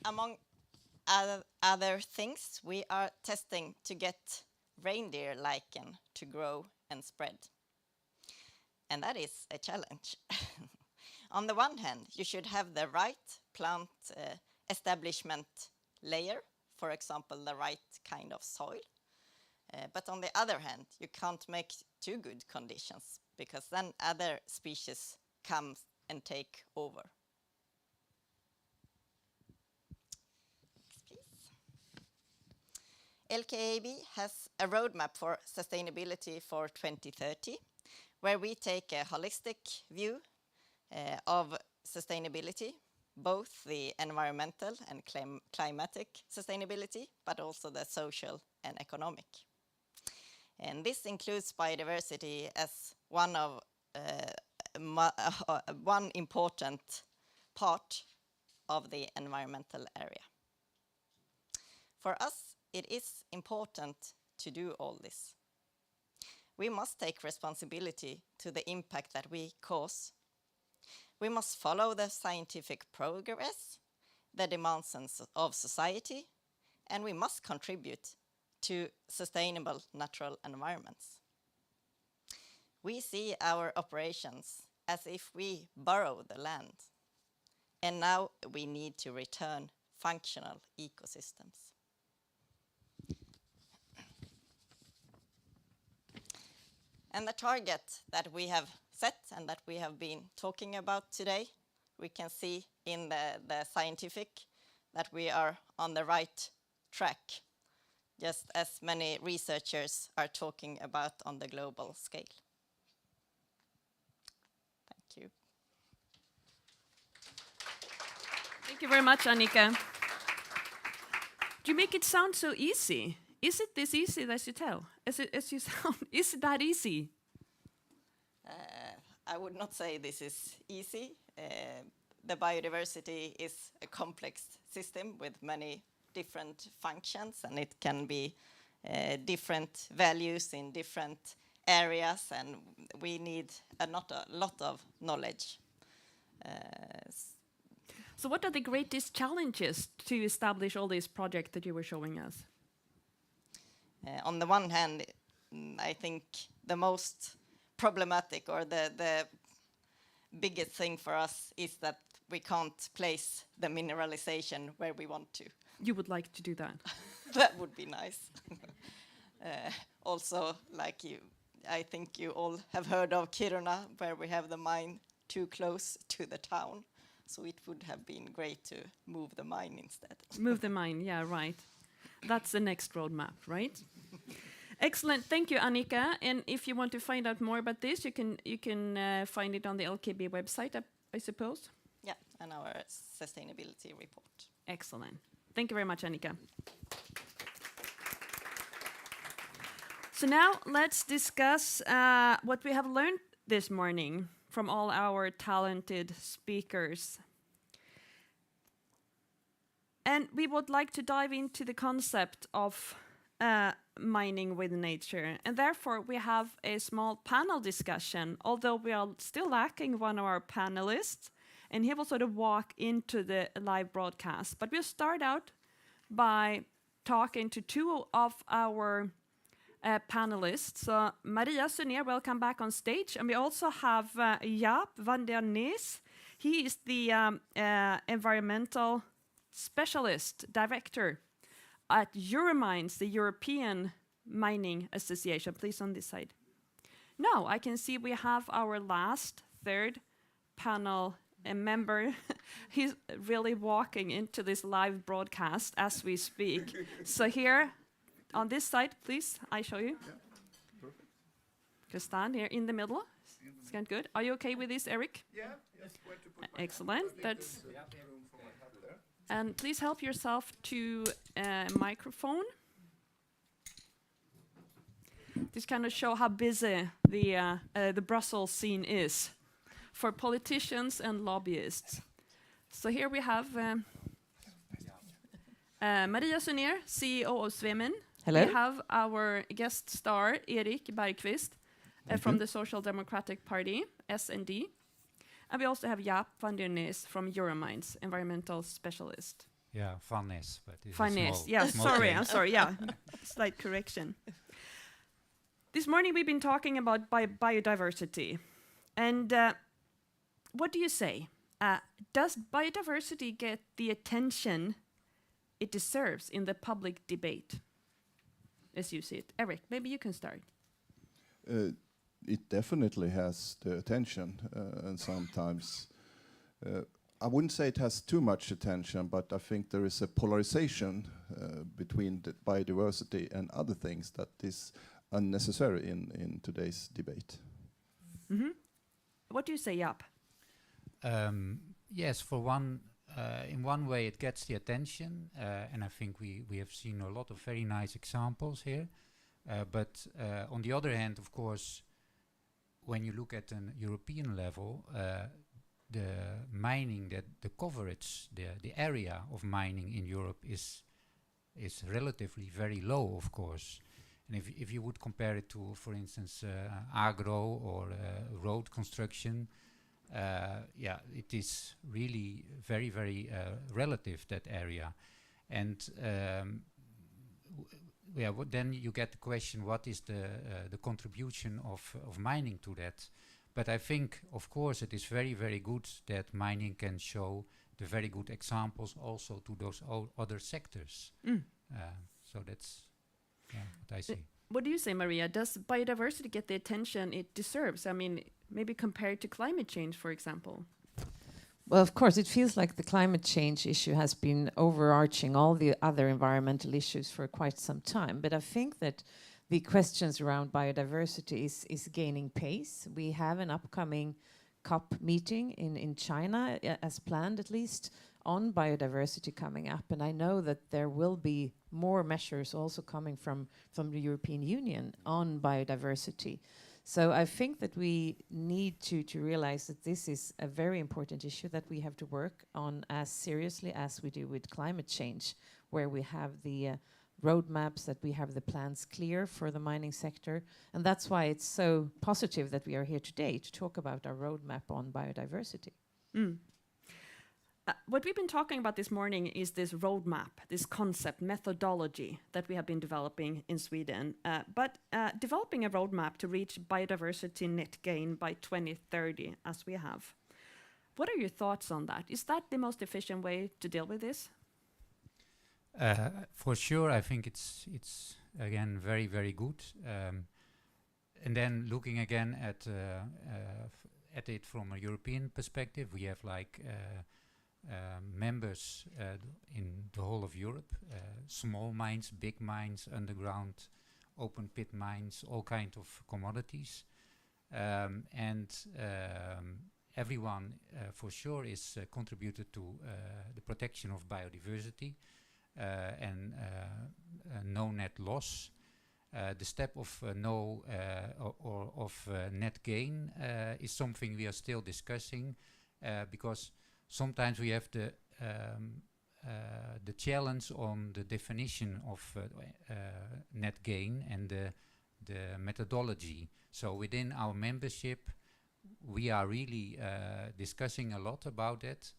among other things, we are testing to get reindeer lichen to grow and spread. And that is a challenge. On the one hand, you should have the right plant establishment layer, for example, the right kind of soil. But on the other hand, you can't make too good conditions because then other species come and take over. Next, please. LKAB has a roadmap for sustainability for 2030, where we take a holistic view of sustainability, both the environmental and climatic sustainability, but also the social and economic. And this includes biodiversity as one of one important part of the environmental area. For us, it is important to do all this. We must take responsibility to the impact that we cause. We must follow the scientific progress, the demands of society, and we must contribute to sustainable natural environments. We see our operations as if we borrow the land, and now we need to return functional ecosystems. And the target that we have set and that we have been talking about today, we can see in the scientific that we are on the right track, just as many researchers are talking about on the global scale. Thank you. Thank you very much, Annika. You make it sound so easy. Is it this easy as you tell? As you sound, is it that easy? I would not say this is easy. The biodiversity is a complex system with many different functions, and it can be different values in different areas, and we need a lot of knowledge. So what are the greatest challenges to establish all these projects that you were showing us? On the one hand, I think the most problematic or the biggest thing for us is that we can't place the mineralization where we want to. You would like to do that? That would be nice. Also, I think you all have heard of Kiruna, where we have the mine too close to the town. So it would have been great to move the mine instead. Move the mine, yeah, right. That's the next roadmap, right? Excellent, thank you, Annika. And if you want to find out more about this, you can find it on the LKAB website, I suppose. Yeah, and our sustainability report. Excellent. Thank you very much, Annika. So now let's discuss what we have learned this morning from all our talented speakers. And we would like to dive into the concept of mining with nature. And therefore, we have a small panel discussion, although we are still lacking one of our panelists. And he will sort of walk into the live broadcast. But we'll start out by talking to two of our panelists. So Maria Sunér, welcome back on stage. And we also have Jaap van der Nees. He is the environmental specialist director at Euromines, the European Mining Association. Please on this side. Now I can see we have our third panel member. He's really walking into this live broadcast as we speak. So here on this side, please, I show you. Yeah, perfect. Just stand here in the middle. It's kind of good. Are you okay with this, Erik? Yeah, yes. Where to put excellent. That's. And please help yourself to a microphone. This kind of show how busy the Brussels scene is for politicians and lobbyists. So here we have Maria Sunér, CEO of Svemin. Hello. We have our guest star, Erik Bergkvist, from the Social Democratic Party, SND. And we also have Jaap van der Nees from Euromines, environmental specialist. Yeah, Farnäs, but it's Farnäs. small, Yeah, small sorry, change. I'm sorry. Yeah, slight correction. This morning we've been talking about biodiversity, and what do you say? Does biodiversity get the attention it deserves in the public debate, as you see it? Erik, maybe you can start. It definitely has the attention, and sometimes I wouldn't say it has too much attention, but I think there is a polarization between the biodiversity and other things that is unnecessary in today's debate. Mm-hmm. What do you say, Jaap? Yes, for one, in one way it gets the attention, and I think we have seen a lot of very nice examples here. But on the other hand, of course, when you look at an European level, the mining, the coverage, the area of mining in Europe is relatively very low, of course. And if you would compare it to, for instance, agro or road construction, yeah, it is really very, very relative, that area. And yeah, then you get the question, what is the contribution of mining to that? But I think, of course, it is very, very good that mining can show the very good examples also to those other sectors. So that's what I see. What do you say, Maria? Does biodiversity get the attention it deserves? I mean, maybe compared to climate change, for example. Well, of course, it feels like the climate change issue has been overarching all the other environmental issues for quite some time. But I think that the questions around biodiversity is gaining pace. We have an upcoming COP meeting in China, as planned at least, on biodiversity coming up. And I know that there will be more measures also coming from the European Union on biodiversity. So I think that we need to realize that this is a very important issue that we have to work on as seriously as we do with climate change, where we have the roadmaps, that we have the plans clear for the mining sector. And that's why it's so positive that we are here today to talk about our roadmap on biodiversity. What we've been talking about this morning is this roadmap, this concept, methodology that we have been developing in Sweden. But developing a roadmap to reach biodiversity net gain by 2030, as we have. What are your thoughts on that? Is that the most efficient way to deal with this? For sure, I think it's again very, very good. And then looking again at it from a European perspective, we have like members in the whole of Europe, small mines, big mines, underground, open pit mines, all kinds of commodities, and everyone for sure is contributed to the protection of biodiversity. And no net loss. The step of no or of net gain is something we are still discussing, because sometimes we have the challenge on the definition of net gain and the methodology. So within our membership, we are really discussing a lot about it.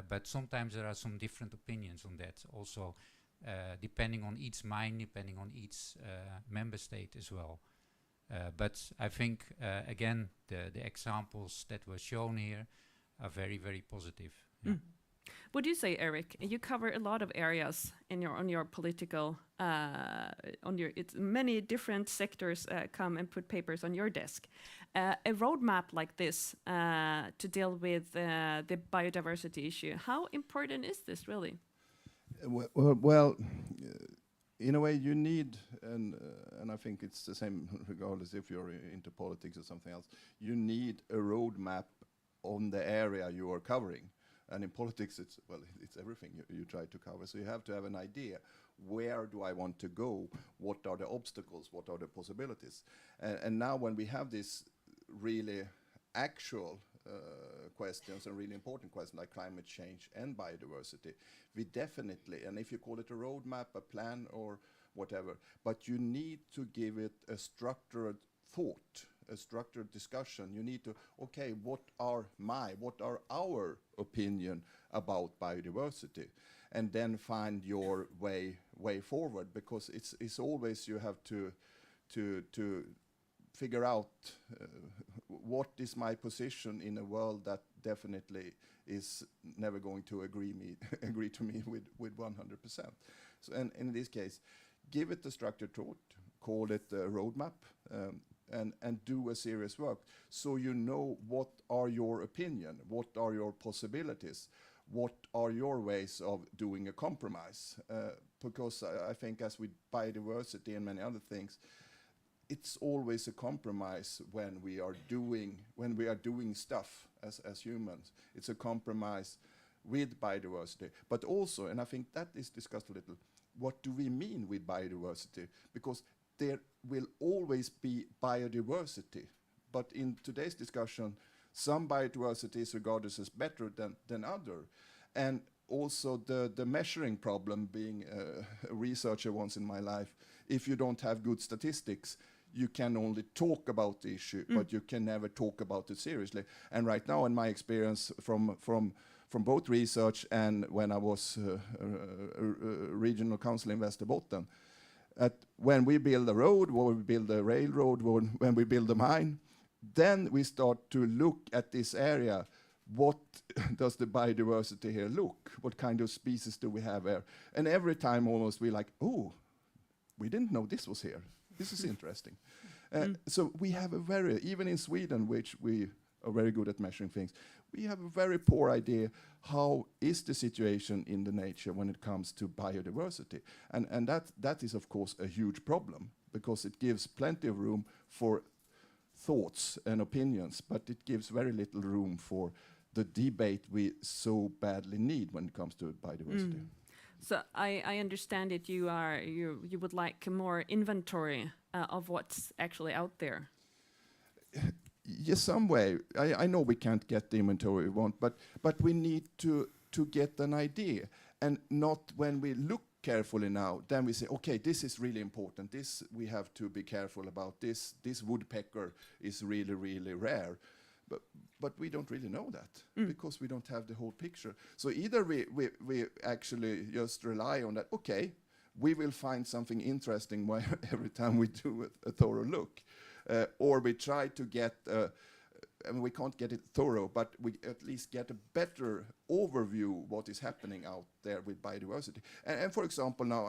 But sometimes there are some different opinions on that also, depending on each mine, depending on each member state as well. But I think, again, the examples that were shown here are very, very positive. Yeah. What do you say, Erik? You cover a lot of areas in on your political, it's many different sectors come and put papers on your desk. A roadmap like this to deal with the biodiversity issue, how important is this really? Well, in a way you need, and I think it's the same regardless if you're into politics or something else, you need a roadmap on the area you are covering. And in politics, it's everything you try to cover. So you have to have an idea. Where do I want to go? What are the obstacles? What are the possibilities? And now when we have this really actual questions and really important questions like climate change and biodiversity, we definitely, and if you call it a roadmap, a plan or whatever, but you need to give it a structured thought, a structured discussion. You need to, what are our opinion about biodiversity? and then find your way forward, because it's always you have to figure out what is my position in a world that definitely is never going to agree to me with 100%. So, and in this case, give it a structured thought, call it a roadmap, and do a serious work, so you know what are your opinion, what are your possibilities, what are your ways of doing a compromise. Because I think, as with biodiversity and many other things, it's always a compromise when we are doing stuff as humans. It's a compromise with biodiversity, but also, and I think that is discussed a little, what do we mean with biodiversity? Because there will always be biodiversity, but in today's discussion, some biodiversity is regarded as better than other. And also the measuring problem, being a researcher once in my life, if you don't have good statistics, you can only talk about the issue, but you can never talk about it seriously. And right now, in my experience from both research and when I was regional council in Västerbotten, when we build a road, when we build a railroad, when we build a mine, then we start to look at this area. What does the biodiversity here look? What kind of species do we have here? And every time almost we're like, oh, we didn't know this was here. This is interesting. So we have even in Sweden, which we are very good at measuring things, we have a very poor idea how is the situation in the nature when it comes to biodiversity. And that is, of course, a huge problem, because it gives plenty of room for thoughts and opinions, but it gives very little room for the debate we so badly need when it comes to biodiversity. So I understand it. You would like more inventory of what's actually out there. Yes, some way. I know we can't get the inventory we want, but we need to get an idea, and not when we look carefully now, then we say, okay, this is really important. This we have to be careful about. This woodpecker is really, really rare. But we don't really know that because we don't have the whole picture. So either we actually just rely on that, okay, we will find something interesting every time we do a thorough look. Or we try to get, we can't get it thorough, but we at least get a better overview what is happening out there with biodiversity. And for example, now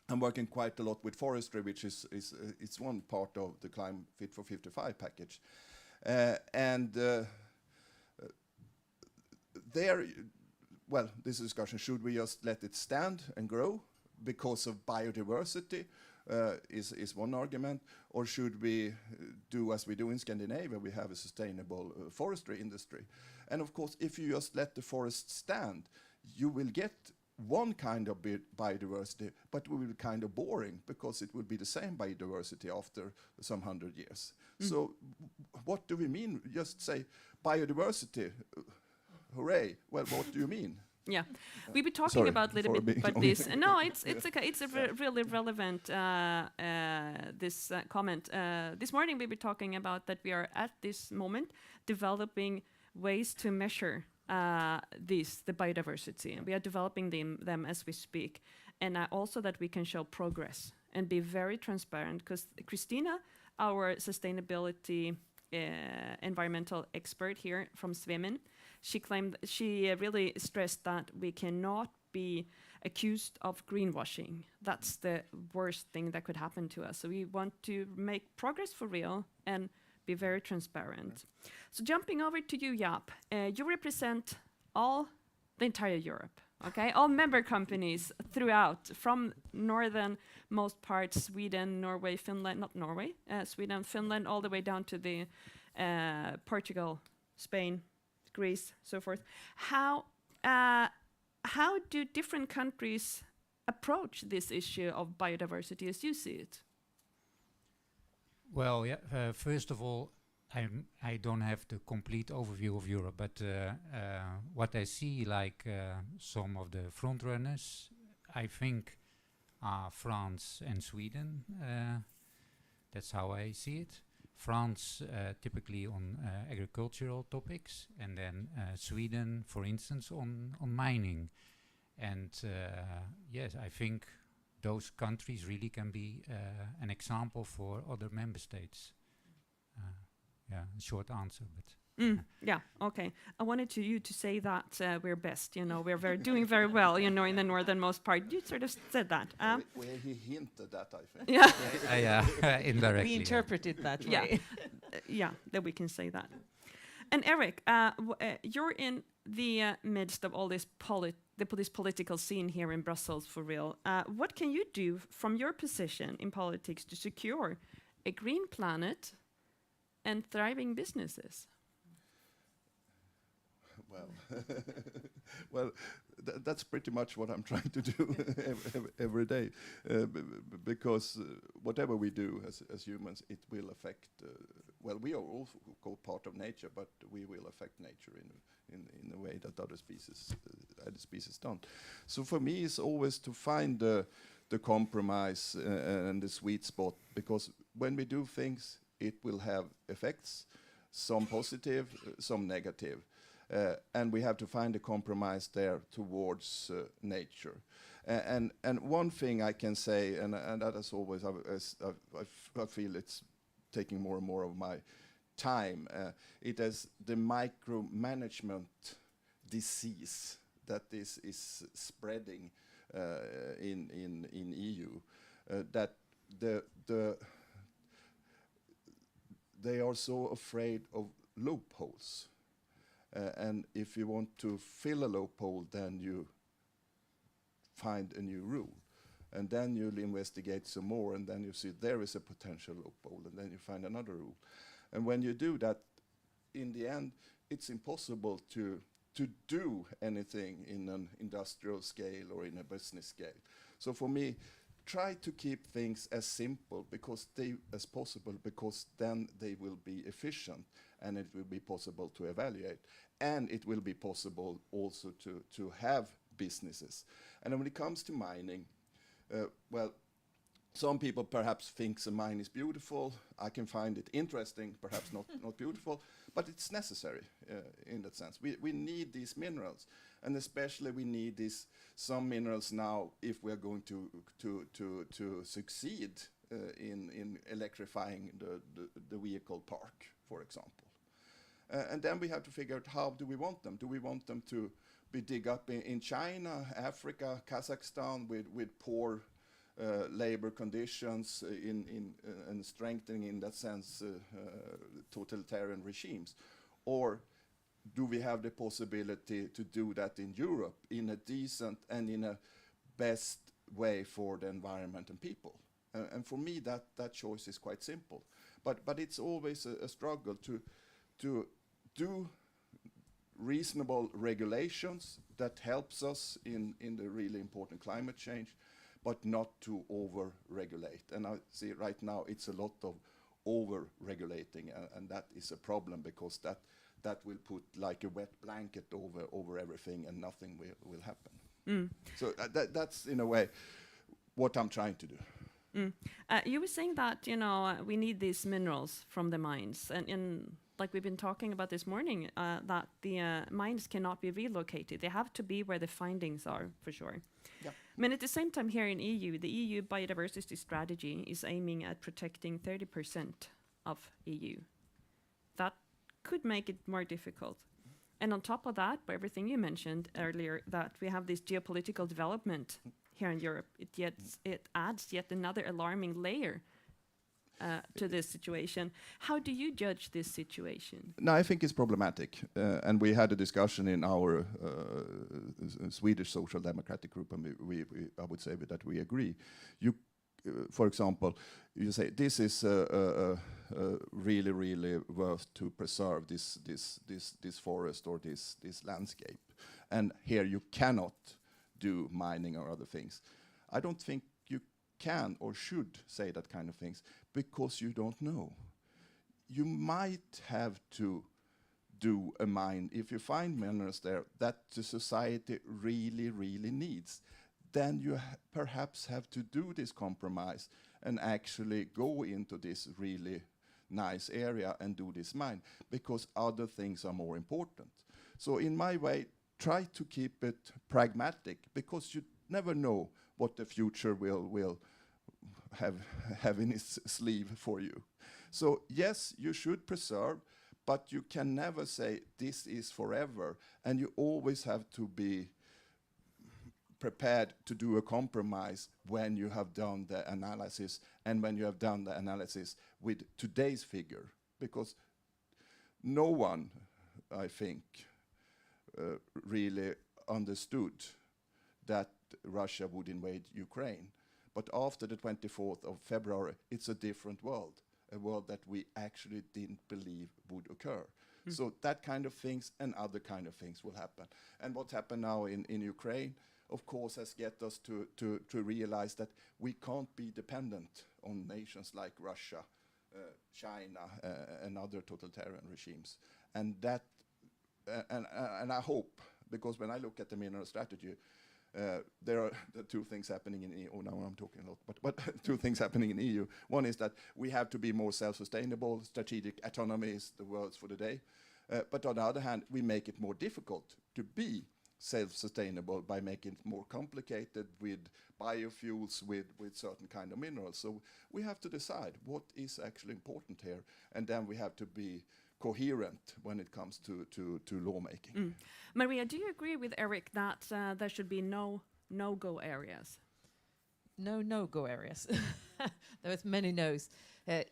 I'm working quite a lot with forestry, which is it's one part of the Climate Fit for 55 package. There, well, this discussion, should we just let it stand and grow because of biodiversity, is one argument, or should we do as we do in Scandinavia, we have a sustainable forestry industry. And of course, if you just let the forest stand, you will get one kind of biodiversity, but it will be kind of boring because it will be the same biodiversity after some 100 years. So what do we mean? Just say biodiversity, hooray. Well, what do you mean? Yeah, we've been talking about a little bit about this. No, it's okay. It's a really relevant this comment. This morning we were talking about that we are at this moment developing ways to measure the biodiversity, and we are developing them as we speak, and also that we can show progress and be very transparent. Because Kristina, our sustainability environmental expert here from Svemin, she really stressed that we cannot be accused of greenwashing. That's the worst thing that could happen to us. So we want to make progress for real and be very transparent. So jumping over to you, Jaap, you represent the entire Europe, okay? All member companies throughout, from northernmost parts, Sweden, Norway, Finland, not Norway, Sweden, Finland, all the way down to the Portugal, Spain, Greece, so forth. How do different countries approach this issue of biodiversity as you see it? Well, yeah, first of all, I don't have the complete overview of Europe, but what I see, like some of the frontrunners, I think are France and Sweden. That's how I see it. France typically on agricultural topics, and then Sweden, for instance, on mining. And yes, I think those countries really can be an example for other member states. Yeah, a short answer, but yeah, okay. I wanted you to say that we're best, we're doing very well, in the northernmost part. You sort of said that. Where he hinted that, I think. Yeah. Indirectly. We interpreted that way. Yeah, yeah, that we can say that. And Erik, you're in the midst of all this this political scene here in Brussels, for real. What can you do from your position in politics to secure a green planet and thriving businesses? Well, that's pretty much what I'm trying to do every day, because whatever we do as humans, it will affect. Well, we are also part of nature, but we will affect nature in a way that other species don't. So for me, it's always to find the compromise and the sweet spot, because when we do things, it will have effects, some positive, some negative. And we have to find a compromise there towards nature. And one thing I can say, and that is always, I feel it's taking more and more of my time, it is the micromanagement disease that is spreading in EU, that they are so afraid of loopholes. And if you want to fill a loophole, then you find a new rule. And then you'll investigate some more, and then you see there is a potential loophole, and then you find another rule. And when you do that, in the end, it's impossible to do anything in an industrial scale or in a business scale. So for me, try to keep things as simple as possible, because then they will be efficient, and it will be possible to evaluate, and it will be possible also to have businesses. And when it comes to mining, well, some people perhaps think a mine is beautiful. I can find it interesting, perhaps not beautiful, but it's necessary in that sense. We need these minerals, and especially we need some minerals now if we are going to succeed in electrifying the vehicle park, for example. And then we have to figure out, how do we want them? Do we want them to be dig up in China, Africa, Kazakhstan with poor labor conditions and strengthening, in that sense, totalitarian regimes? Or do we have the possibility to do that in Europe in a decent and in a best way for the environment and people? And for me, that choice is quite simple. But it's always a struggle to do reasonable regulations that helps us in the really important climate change, but not to over-regulate. And I see right now it's a lot of over-regulating, and that is a problem, because that will put like a wet blanket over everything, and nothing will happen. So that's in a way what I'm trying to do. You were saying that we need these minerals from the mines, and like we've been talking about this morning, that the mines cannot be relocated. They have to be where the findings are, for sure. Yeah. I mean, at the same time here in EU, the EU biodiversity strategy is aiming at protecting 30% of EU. That could make it more difficult. And on top of that, by everything you mentioned earlier, that we have this geopolitical development here in Europe, it adds yet another alarming layer to this situation. How do you judge this situation? No, I think it's problematic, and we had a discussion in our Swedish Social Democratic group, and I would say that we agree. For example, you say this is really, really worth to preserve this forest or this landscape, and here you cannot do mining or other things. I don't think you can or should say that kind of things, because you don't know. You might have to do a mine if you find minerals there that the society really, really needs. Then you perhaps have to do this compromise and actually go into this really nice area and do this mine, because other things are more important. So in my way, try to keep it pragmatic, because you never know what the future will have in its sleeve for you. So yes, you should preserve, but you can never say this is forever, and you always have to be prepared to do a compromise when you have done the analysis, and when you have done the analysis with today's figure, because no one, I think, really understood that Russia would invade Ukraine. But after the 24th of February, it's a different world, a world that we actually didn't believe would occur. So that kind of things and other kind of things will happen. And what's happened now in Ukraine, of course, has get us to realize that we can't be dependent on nations like Russia, China, and other totalitarian regimes. And that, and I hope, because when I look at the mineral strategy, there are the two things happening in EU. Now I'm talking a lot, but two things happening in EU. One is that we have to be more self-sustainable. Strategic autonomy is the words for the day. But on the other hand, we make it more difficult to be self-sustainable by making it more complicated with biofuels, with certain kind of minerals. So we have to decide what is actually important here, and then we have to be coherent when it comes to lawmaking. Maria, do you agree with Erik that there should be no-go areas? No-go areas. There was many no's.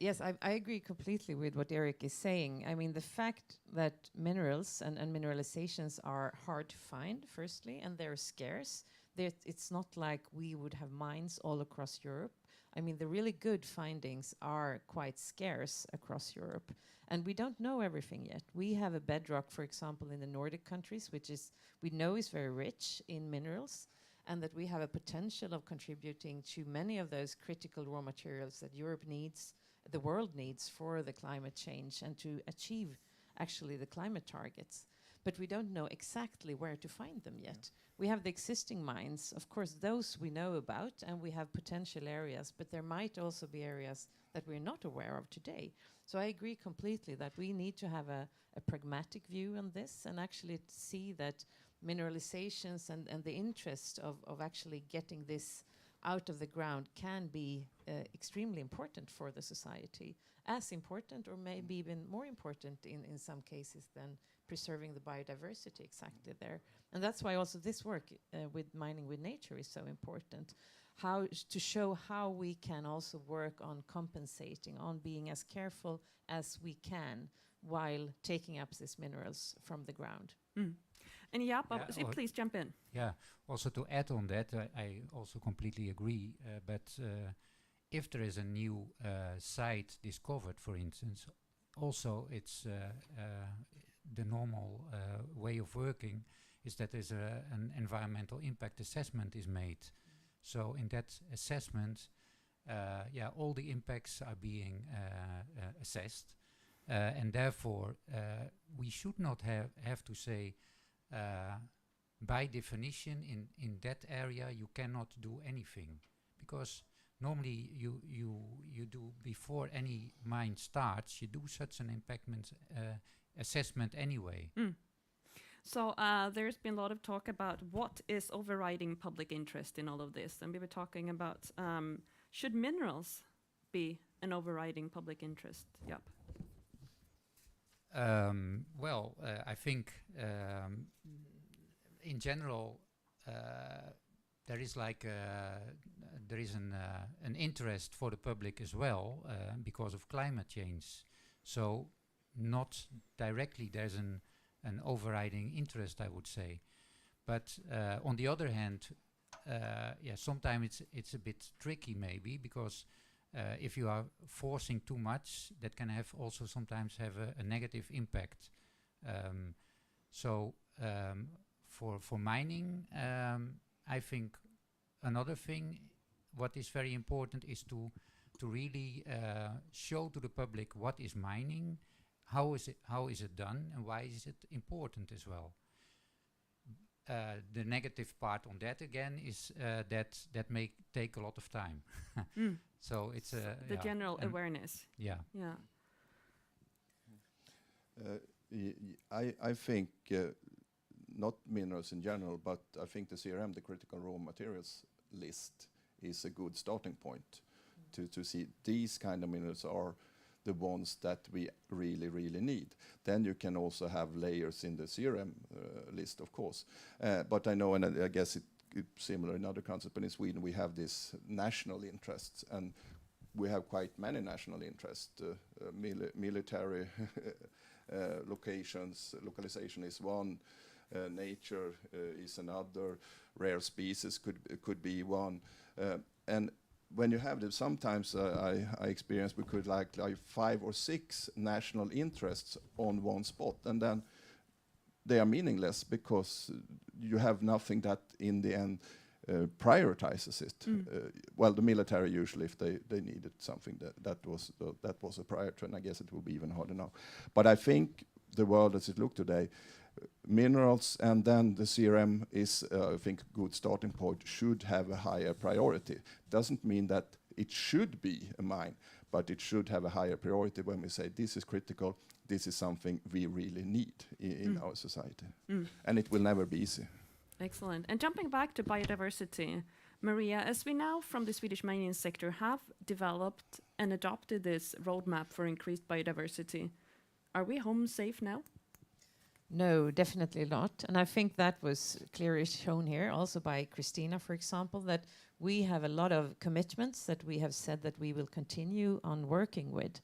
Yes, I agree completely with what Erik is saying. I mean, the fact that minerals and mineralizations are hard to find, firstly, and they're scarce. It's not like we would have mines all across Europe. I mean, the really good findings are quite scarce across Europe, and we don't know everything yet. We have a bedrock, for example, in the Nordic countries, which we know is very rich in minerals, and that we have a potential of contributing to many of those critical raw materials that Europe needs, the world needs for the climate change and to achieve actually the climate targets. But we don't know exactly where to find them yet. We have the existing mines, of course, those we know about, and we have potential areas, but there might also be areas that we're not aware of today. So I agree completely that we need to have a pragmatic view on this, and actually see that mineralizations and the interest of actually getting this out of the ground can be extremely important for the society, as important or maybe even more important in some cases than preserving the biodiversity exactly there. And that's why also this work with Mining with Nature is so important. To show how we can also work on compensating, on being as careful as we can while taking up these minerals from the ground. And Jaap, please jump in. Yeah, also to add on that, I also completely agree. But if there is a new site discovered, for instance, also it's the normal way of working is that there's an environmental impact assessment is made. So in that assessment, all the impacts are being assessed, and therefore we should not have to say, by definition, in that area you cannot do anything, because normally you do, before any mine starts, you do such an impact assessment anyway. So there's been a lot of talk about what is overriding public interest in all of this, and we were talking about should minerals be an overriding public interest? Yep. I think in general there is an interest for the public as well because of climate change. So not directly there's an overriding interest, I would say, but on the other hand, sometimes it's a bit tricky maybe, because if you are forcing too much, that can also sometimes have a negative impact. For mining, I think another thing what is very important is to really show to the public what is mining, how is it done, and why is it important as well. The negative part on that again is that may take a lot of time. So it's the general awareness. Yeah. Yeah. I think not minerals in general, but I think the CRM, the critical raw materials list, is a good starting point to see these kind of minerals are the ones that we really, really need. Then you can also have layers in the CRM list, of course. But I know, and I guess it's similar in other countries, but in Sweden we have this national interests, and we have quite many national interests. Military localization is one, nature is another, rare species could be one, and when you have them, sometimes I experience we could like 5 or 6 national interests on one spot, and then they are meaningless because you have nothing that in the end prioritizes it. Well, the military usually, if they needed something, that was a priority, and I guess it will be even harder now. But I think the world as it looks today, minerals and then the CRM is, I think, a good starting point, should have a higher priority. Doesn't mean that it should be a mine, but it should have a higher priority when we say this is critical, this is something we really need in our society. And it will never be easy. Excellent. And jumping back to biodiversity, Maria, as we now from the Swedish mining sector have developed and adopted this roadmap for increased biodiversity, are we home safe now? No, definitely not. And I think that was clearly shown here also by Kristina, for example, that we have a lot of commitments that we have said that we will continue on working with.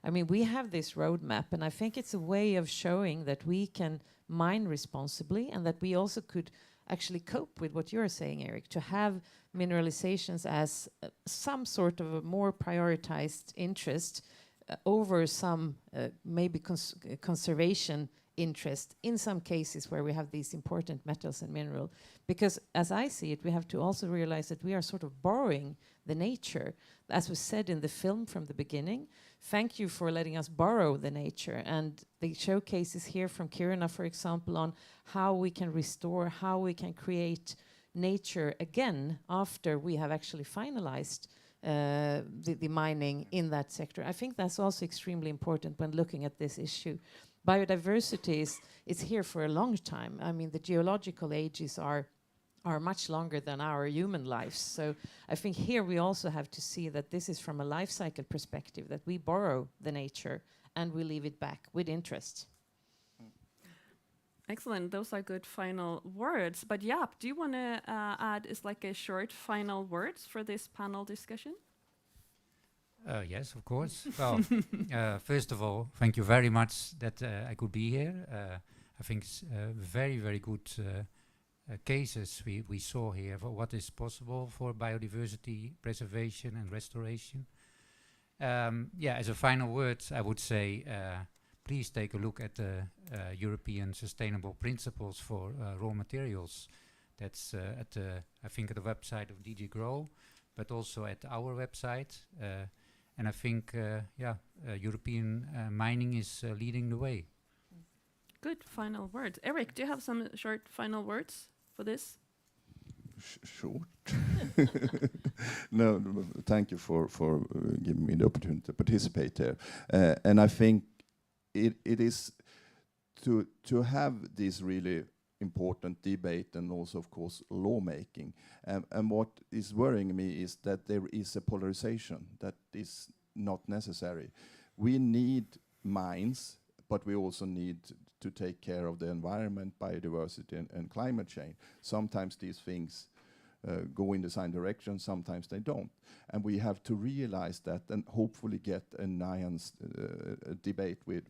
I mean, we have this roadmap, and I think it's a way of showing that we can mine responsibly and that we also could actually cope with what you're saying, Erik, to have mineralizations as some sort of a more prioritized interest over some maybe conservation interest in some cases where we have these important metals and mineral. Because as I see it, we have to also realize that we are sort of borrowing the nature. As was said in the film from the beginning, thank you for letting us borrow the nature. And the showcases here from Kiruna, for example, on how we can restore, how we can create nature again after we have actually finalized the mining in that sector. I think that's also extremely important when looking at this issue. Biodiversity is here for a long time. I mean, the geological ages are much longer than our human lives. So I think here we also have to see that this is from a life cycle perspective, that we borrow the nature and we leave it back with interest. Excellent. Those are good final words. But Jaap, do you want to add like a short final words for this panel discussion? Yes, of course. Well, first of all, thank you very much that I could be here. I think it's very, very good cases we saw here for what is possible for biodiversity preservation and restoration. Yeah, as a final word, I would say please take a look at the European Sustainable Principles for Raw Materials. That's I think at the website of DG Grow, but also at our website. And I think, European mining is leading the way. Good final words. Erik, do you have some short final words for this? Short? No, thank you for giving me the opportunity to participate there. And I think it is to have this really important debate and also, of course, lawmaking. And what is worrying me is that there is a polarization that is not necessary. We need mines, but we also need to take care of the environment, biodiversity, and climate change. Sometimes these things go in the same direction, sometimes they don't. And we have to realize that and hopefully get a nuanced debate with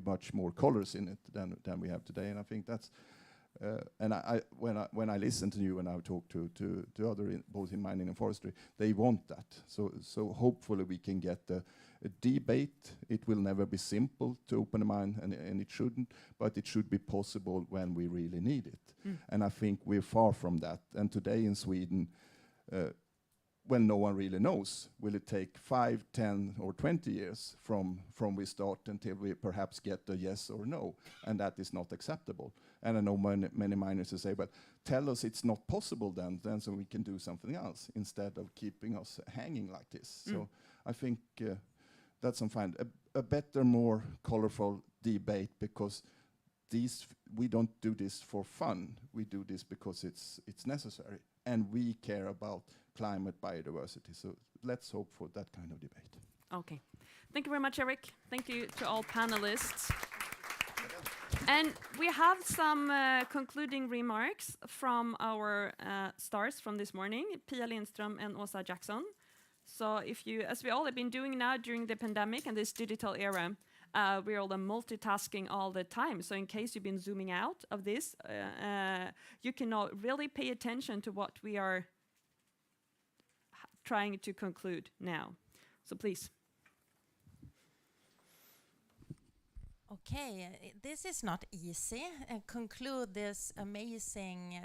much more colors in it than we have today. And I think that's and when I listen to you and I talk to other both in mining and forestry, they want that. So hopefully we can get a debate. It will never be simple to open a mine, and it shouldn't, but it should be possible when we really need it. And I think we're far from that. And today in Sweden, when no one really knows, will it take 5, 10, or 20 years from we start until we perhaps get a yes or no? And that is not acceptable. And I know many miners who say, well, tell us it's not possible then so we can do something else instead of keeping us hanging like this. So I think that's some fine. A better, more colorful debate, because we don't do this for fun. We do this because it's necessary, and we care about climate biodiversity. So let's hope for that kind of debate. Okay. Thank you very much, Erik. Thank you to all panelists. And we have some concluding remarks from our stars from this morning, Pia Lindström and Åsa Jackson. So if you, as we all have been doing now during the pandemic and this digital era, we're all multitasking all the time. So in case you've been zooming out of this, you can now really pay attention to what we are trying to conclude now. So please. Okay, this is not easy. Conclude this amazing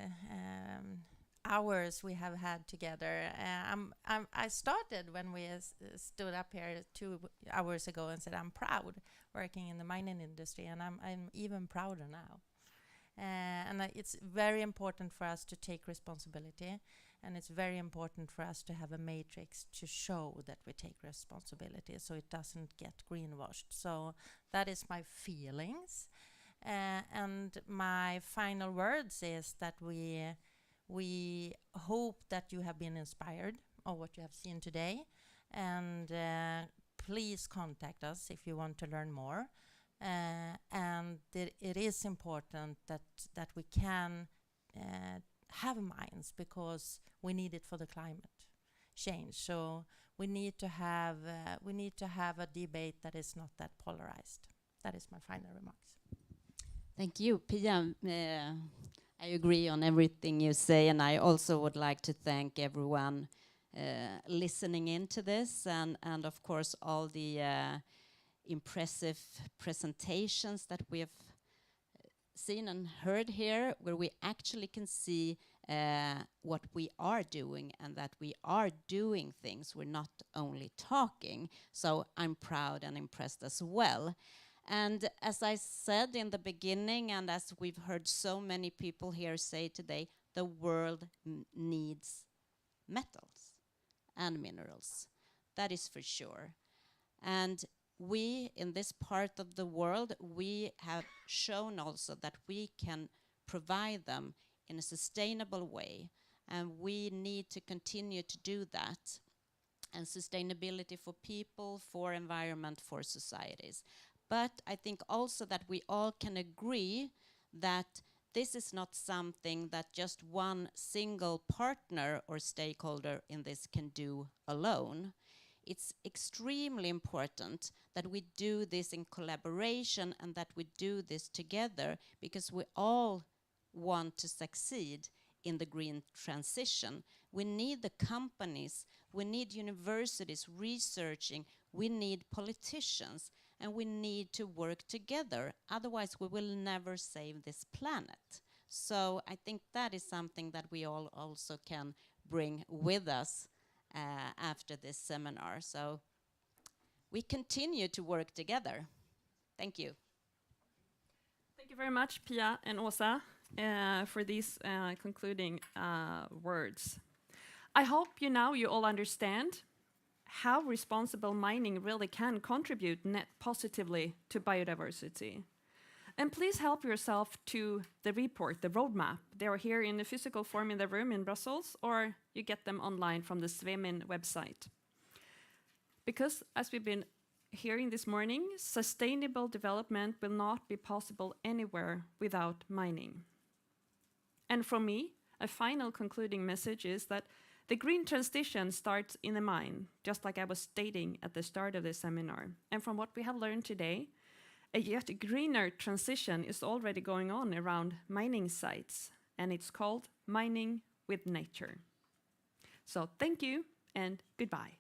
hours we have had together. I started when we stood up here 2 hours ago and said I'm proud working in the mining industry, and I'm even prouder now. And it's very important for us to take responsibility, and it's very important for us to have a matrix to show that we take responsibility so it doesn't get greenwashed. So that is my feelings. And my final words is that we hope that you have been inspired of what you have seen today, and please contact us if you want to learn more. And it is important that we can have mines, because we need it for the climate change. So we need to have a debate that is not that polarized. That is my final remarks. Thank you, Pia. I agree on everything you say, and I also would like to thank everyone listening into this, and of course all the impressive presentations that we have seen and heard here, where we actually can see what we are doing, and that we are doing things. We're not only talking. So I'm proud and impressed as well. And as I said in the beginning, and as we've heard so many people here say today, the world needs metals and minerals. That is for sure. And we, in this part of the world, we have shown also that we can provide them in a sustainable way. And we need to continue to do that. And sustainability for people, for environment, for societies. But I think also that we all can agree that this is not something that just one single partner or stakeholder in this can do alone. It's extremely important that we do this in collaboration and that we do this together, because we all want to succeed in the green transition. We need the companies, we need universities researching, we need politicians, and we need to work together. Otherwise, we will never save this planet. So I think that is something that we all also can bring with us after this seminar. So we continue to work together. Thank you. Thank you very much, Pia and Åsa, for these concluding words. I hope you all understand how responsible mining really can contribute net positively to biodiversity. And please help yourself to the report, the roadmap. They are here in the physical form in the room in Brussels, or you get them online from the Svemin website. Because as we've been hearing this morning, sustainable development will not be possible anywhere without mining. And from me, a final concluding message is that the green transition starts in the mine, just like I was stating at the start of the seminar. And from what we have learned today, a yet greener transition is already going on around mining sites, and it's called Mining with Nature. So thank you and goodbye.